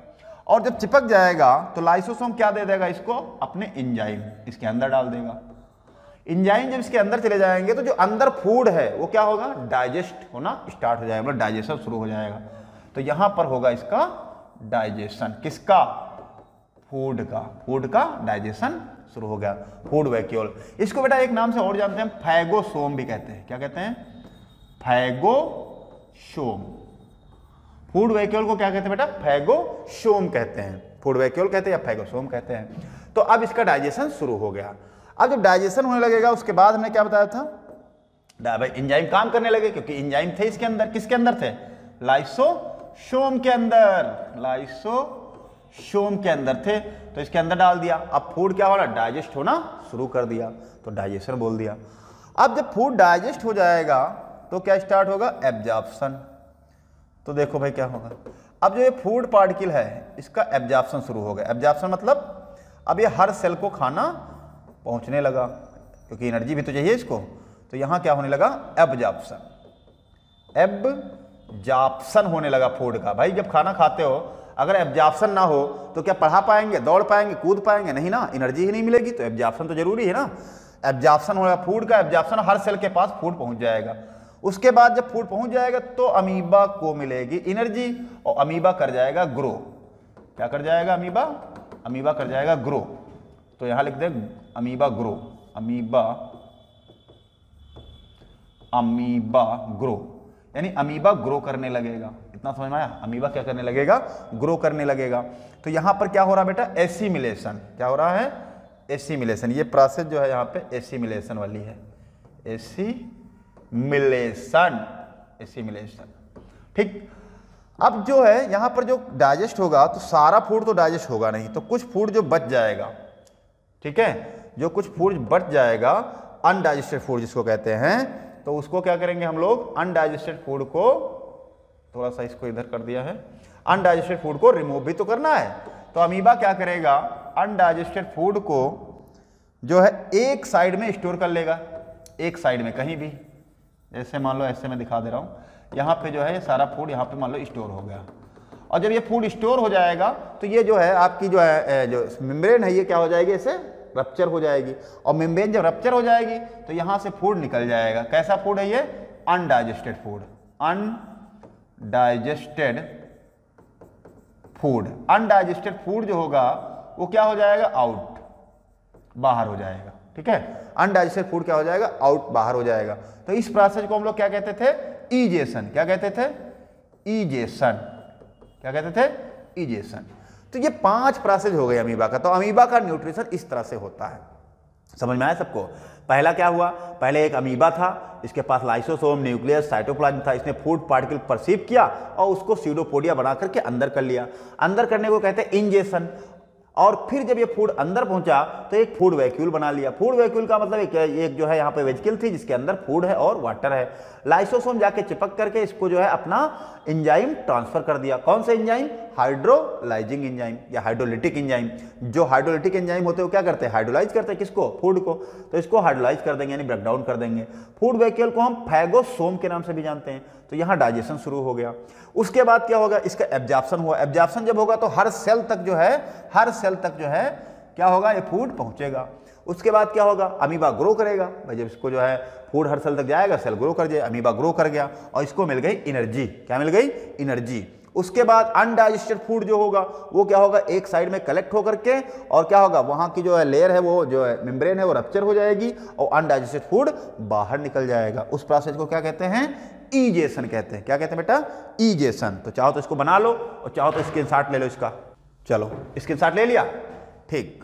A: और जब चिपक जाएगा तो लाइसोसोम क्या दे देगा इसको? अपने एंजाइम इसके अंदर डाल देगा। एंजाइम जब इसके अंदर चले जाएंगे तो जो अंदर फूड है वो क्या होगा? डाइजेस्ट होना स्टार्ट हो जाएगा, मतलब डाइजेशन शुरू हो जाएगा। तो यहां पर होगा इसका डाइजेशन। किसका? फूड का। फूड का डाइजेशन शुरू हो गया, फूड वैक्यूल। इसको बेटा एक नाम से और जानते हैं, फैगोसोम भी कहते हैं। क्या कहते हैं? फैगोसोम। फूड वैक्यूल को क्या कहते हैं बेटा? फैगोसोम कहते हैं। फूड वैक्यूल कहते हैं या फैगोसोम कहते हैं। तो अब इसका डाइजेशन शुरू हो गया। अब जब डाइजेशन होने लगेगा उसके बाद हमने क्या बताया था भाई? एंजाइम काम करने लगे, क्योंकि एंजाइम थे इसके अंदर। किसके अंदर थे? लाइसोसोम के अंदर। लाइसोसोम के अंदर थे, तो इसके अंदर डाल दिया। अब फूड क्या हो रहा? डाइजेस्ट होना शुरू कर दिया, तो डाइजेशन बोल दिया। अब जब फूड डाइजेस्ट हो जाएगा तो क्या स्टार्ट होगा? एब्जॉर्प्शन। तो देखो भाई क्या होगा? अब जो ये फूड पार्टिकल है इसका एब्जॉर्प्शन शुरू हो गया। एब्जॉर्प्शन मतलब अब ये हर सेल को खाना पहुंचने लगा, क्योंकि एनर्जी भी तो चाहिए इसको। तो यहां क्या होने लगा? एब्जॉर्प्शन। एब्जॉर्प्शन होने लगा फूड का। भाई जब खाना खाते हो अगर एब्जॉर्प्शन ना हो तो क्या पढ़ा पाएंगे, दौड़ पाएंगे, कूद पाएंगे? नहीं ना, एनर्जी ही नहीं मिलेगी। तो एब्जॉर्प्शन तो जरूरी है ना। एब्जॉर्प्शन होगा फूड का। एब्जॉर्प्शन हर सेल के पास फूड पहुंच जाएगा। उसके बाद जब फूड पहुंच जाएगा तो अमीबा को मिलेगी एनर्जी, और अमीबा कर जाएगा ग्रो। क्या कर जाएगा? अमीबा कर जाएगा ग्रो। तो यहां लिख दे अमीबा ग्रो। अमीबा ग्रो, यानी अमीबा ग्रो करने लगेगा। इतना समझ में आया? अमीबा क्या करने लगेगा? ग्रो करने लगेगा। तो यहां पर क्या हो रहा है बेटा? एसिमिलेशन। क्या हो रहा है? एसिमिलेशन। ये प्रोसेस जो है यहाँ पे एसिमिलेशन वाली है। Assimilation assimilation, assimilation. ठीक, अब जो है यहां पर जो डाइजेस्ट होगा तो सारा फूड तो डाइजेस्ट होगा नहीं, तो कुछ फूड जो बच जाएगा, ठीक है, जो कुछ फूड बच जाएगा अनडाइजेस्टेड फूड जिसको कहते हैं, तो उसको क्या करेंगे हम लोग, अनडाइजेस्टेड फूड को, थोड़ा सा इसको इधर कर दिया है, अनडाइजेस्टेड फूड को रिमूव भी तो करना है। तो अमीबा क्या करेगा, अनडाइजेस्टेड फूड को जो है एक साइड में स्टोर कर लेगा, एक साइड में कहीं भी, जैसे मान लो ऐसे मैं दिखा दे रहा हूं, यहाँ पे जो है ये सारा फूड यहाँ पे मान लो स्टोर हो गया। और जब ये फूड स्टोर हो जाएगा तो ये जो है आपकी जो है जो मेम्ब्रेन है ये क्या हो जाएगी, इसे रप्चर हो जाएगी, और मेम्ब्रेन जब रप्चर हो जाएगी तो यहाँ से फूड निकल जाएगा। कैसा फूड है ये, undigested food, undigested food. Undigested food जो होगा वो क्या हो जाएगा, आउट, बाहर हो जाएगा। ठीक है, अनडाइजेस्टेड फूड क्या हो जाएगा, आउट, बाहर हो जाएगा। तो इस प्रोसेस को हम लोग क्या कहते थे, ईजेशन। क्या कहते थे, ईजेशन। क्या कहते थे, ईजेशन। तो ये 5 प्रोसेस हो गए अमीबा का। तो अमीबा का न्यूट्रिशन इस तरह से होता है, समझ में आया सबको। पहला क्या हुआ, पहले एक अमीबा था, इसके पास लाइसोसोम, न्यूक्लियस, साइटोप्लाज्म था, इसने फूड पार्टिकल परसीव किया और उसको सीडोपोडिया बना करके अंदर कर लिया। अंदर करने को कहते हैं इंजेशन। और फिर जब ये फूड अंदर पहुंचा तो एक फूड वैक्यूल बना लिया। फूड वैक्यूल का मतलब एक जो है यहाँ पे वेजिकल थी जिसके अंदर फूड है और वाटर है। लाइसोसोम जाके चिपक करके इसको जो है अपना एंजाइम ट्रांसफर कर दिया। कौन सा एंजाइम, हाइड्रोलाइजिंग एंजाइम या हाइड्रोलिटिक एंजाइम। जो हाइड्रोलिटिक एंजाइम होते हैं वो क्या करते हैं, हाइड्रोलाइज करते हैं किसको, फूड को। तो इसको हाइड्रोलाइज कर देंगे यानी ब्रेक डाउन कर देंगे। फूड वैक्यूल को हम फैगोसोम के नाम से भी जानते हैं। तो यहाँ डाइजेशन शुरू हो गया। उसके बाद क्या होगा, इसका एब्जॉर्प्शन हुआ। एब्जॉर्प्शन जब होगा तो हर सेल तक जो है, हर सेल तक जो है क्या होगा, ये फूड पहुंचेगा। उसके बाद क्या होगा, अमीबा ग्रो करेगा। भाई जब इसको जो है फूड हर सेल तक जाएगा, सेल ग्रो कर जाए, अमीबा ग्रो कर गया और इसको मिल गई एनर्जी। क्या मिल गई, एनर्जी। उसके बाद अनडाइजेस्टेड फूड जो होगा वो क्या होगा, एक साइड में कलेक्ट होकर के और क्या होगा, वहां की जो है लेयर है वो जो है मेम्ब्रेन है वो रप्चर हो जाएगी और अनडाइजेस्टेड फूड बाहर निकल जाएगा। उस प्रोसेस को क्या कहते हैं, ईजेशन कहते हैं। क्या कहते हैं बेटा, ईजेशन। तो चाहो तो इसको बना लो और चाहो तो स्क्रीनशॉट ले लो इसका। चलो स्क्रीनशॉट ले लिया, ठीक,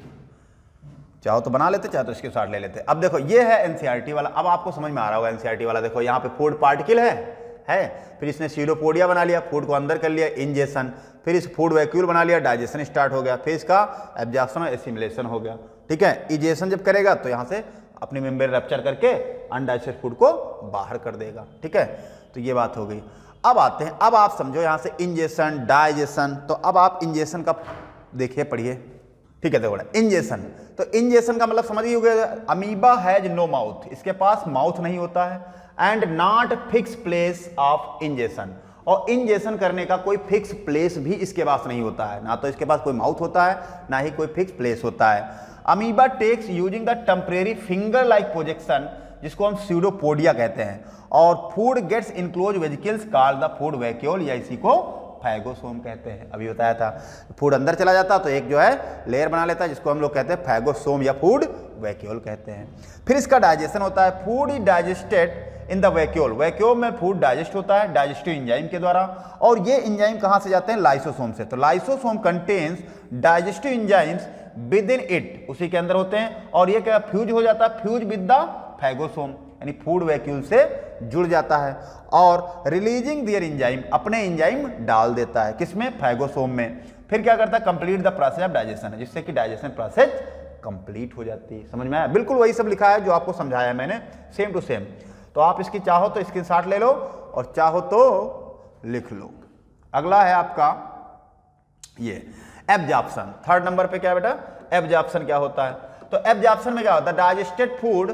A: चाहो तो बना लेते, चाहो तो स्क्रीनशॉट ले लेते। अब देखो ये है एनसीईआरटी वाला। अब आपको समझ में आ रहा होगा एनसीईआरटी वाला। देखो यहाँ पे फूड पार्टिकल है, फिर इसने सीडोपोडिया बना लिया, फूड को अंदर कर लिया, इंजेशन, फिर इस फूड वैक्यूल बना लिया, डाइजेशन स्टार्ट हो गया, फिर इसका एब्जॉर्प्शन और एसिमिलेशन हो गया। ठीक है, इजेशन जब करेगा तो यहाँ से अपनी मेम्ब्रेन रप्चर करके अनडाइजेस्टेड फूड को बाहर कर देगा। ठीक है, तो ये बात हो गई। अब आते हैं, अब आप समझो यहाँ से इंजेशन, डाइजेशन। तो अब आप इंजेशन का देखिए, पढ़िए। ठीक है, देखो इंजेशन। तो इंजेशन का मतलब समझिए हो गया, अमीबा हैज नो माउथ, इसके पास माउथ नहीं होता है, and not fix place of ingestion. और इंजेशन करने का कोई फिक्स प्लेस भी इसके पास नहीं होता है। ना तो इसके पास कोई माउथ होता है, ना ही कोई फिक्स प्लेस होता है। Amoeba takes using the temporary finger like projection, जिसको हम सीडोपोडिया कहते हैं, और food gets enclose vesicles called the food vacuole, या इसी को फैगोसोम कहते हैं। अभी बताया था, फूड अंदर चला जाता तो एक जो है लेयर बना लेता है जिसको हम लोग कहते हैं फैगोसोम या फूड वैक्यूल कहते हैं। फिर इसका डाइजेशन होता है। Food is digested in the vacuole. Vacuole में फूड डाइजेस्ट होता है डाइजेस्टिव एंजाइम के द्वारा, और ये एंजाइम कहां से जाते हैं, लाइसोसोम से। तो lysosome contains digestive enzymes with in it, उसी के अंदर होते हैं, और ये क्या फ्यूज हो जाता है, फ्यूज विद द फैगोसोम, यानी फूड वैक्यूल से जुड़ जाता है, और रिलीजिंग दियर एंजाइम, अपने एंजाइम डाल देता है किसमें, फैगोसोम में। फिर क्या करता है, complete the process of digestion, जिससे कि डाइजेशन प्रोसेस कंप्लीट हो जाती है। समझ में आया, बिल्कुल वही सब लिखा है जो आपको समझाया मैंने, सेम टू सेम। तो आप इसकी चाहो तो स्क्रीनशॉट ले लो और चाहो तो लिख लो। अगला है आपका ये एब्जॉर्प्शन। 3rd नंबर पे क्या बेटा, एब्जॉर्प्शन क्या होता है। तो एब्जॉर्प्शन में क्या होता है, digested food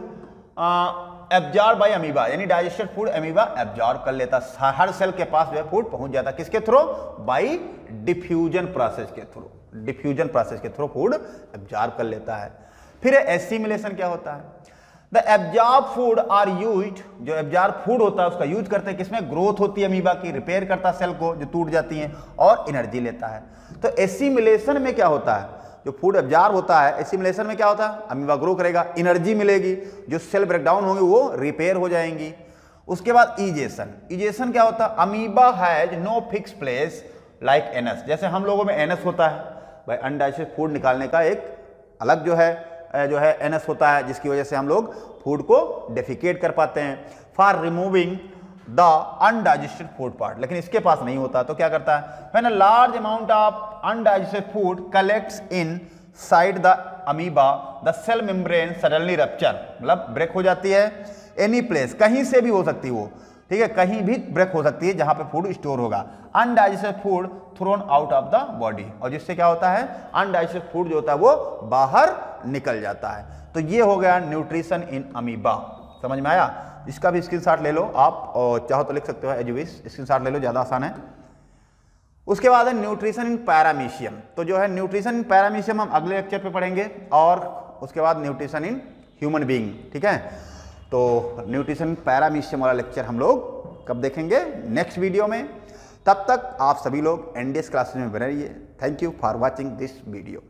A: absorb by amoeba, यानी डाइजेस्टेड फूड अमीबा एब्जॉर्ब कर लेता, हर सेल के पास जो है फूड पहुंच जाता, किसके थ्रू, बाय डिफ्यूजन प्रोसेस के थ्रू। डिफ्यूजन प्रोसेस के थ्रू फूड एब्जॉर्ब कर लेता है। फिर एसिमिलेशन क्या होता है, the absorb food are used, जो एब्जॉर्ब फूड होता है उसका यूज करते हैं किसमें, ग्रोथ होती है अमीबा की, रिपेयर करता है सेल को जो टूट जाती हैं, और एनर्जी लेता है। तो एसिमिलेशन में क्या होता है, जो फूड एब्जॉर्ब होता है, एसिमिलेशन में क्या होता है, अमीबा ग्रो करेगा, एनर्जी मिलेगी, जो सेल ब्रेकडाउन होंगे वो रिपेयर हो जाएंगी। उसके बाद इजेशन। इजेशन क्या होता है, amoeba has no fix place like anus, जैसे हम लोगों में एनस होता है, भाई अनडाइजेस्टेड फूड निकालने का एक अलग जो है एनस होता है, जिसकी वजह से हम लोग फूड को डेफिकेट कर पाते हैं। For removing the undigested food part, लेकिन इसके पास नहीं होता तो क्या करता है, when a large amount of undigested food collects inside the amoeba the cell membrane suddenly rupture, मतलब ब्रेक हो जाती है, एनी प्लेस, कहीं से भी हो सकती है वो, ठीक है, कहीं भी ब्रेक हो सकती है जहां पे फूड स्टोर होगा, undigested food thrown out of the body, और जिससे क्या होता है, अनडाइजेस्टेड फूड जो होता है वो बाहर निकल जाता है। तो ये हो गया न्यूट्रिशन इन अमीबा, समझ में आया। इसका भी स्क्रीनशॉट ले लो आप, और चाहो तो लिख सकते हो एज यू विश, स्क्रीनशॉट ले लो, ज्यादा आसान है। उसके बाद है न्यूट्रिशन इन पैरामीशियम, तो जो है न्यूट्रिशन इन पैरामीशियम हम अगले लेक्चर पे पढ़ेंगे, और उसके बाद न्यूट्रिशन इन ह्यूमन बीइंग, ठीक है। तो न्यूट्रिशन पैरामीशियम वाला लेक्चर हम लोग कब देखेंगे, नेक्स्ट वीडियो में। तब तक आप सभी लोग एनडीएस क्लासेस में बने रहिए। Thank you for watching this video.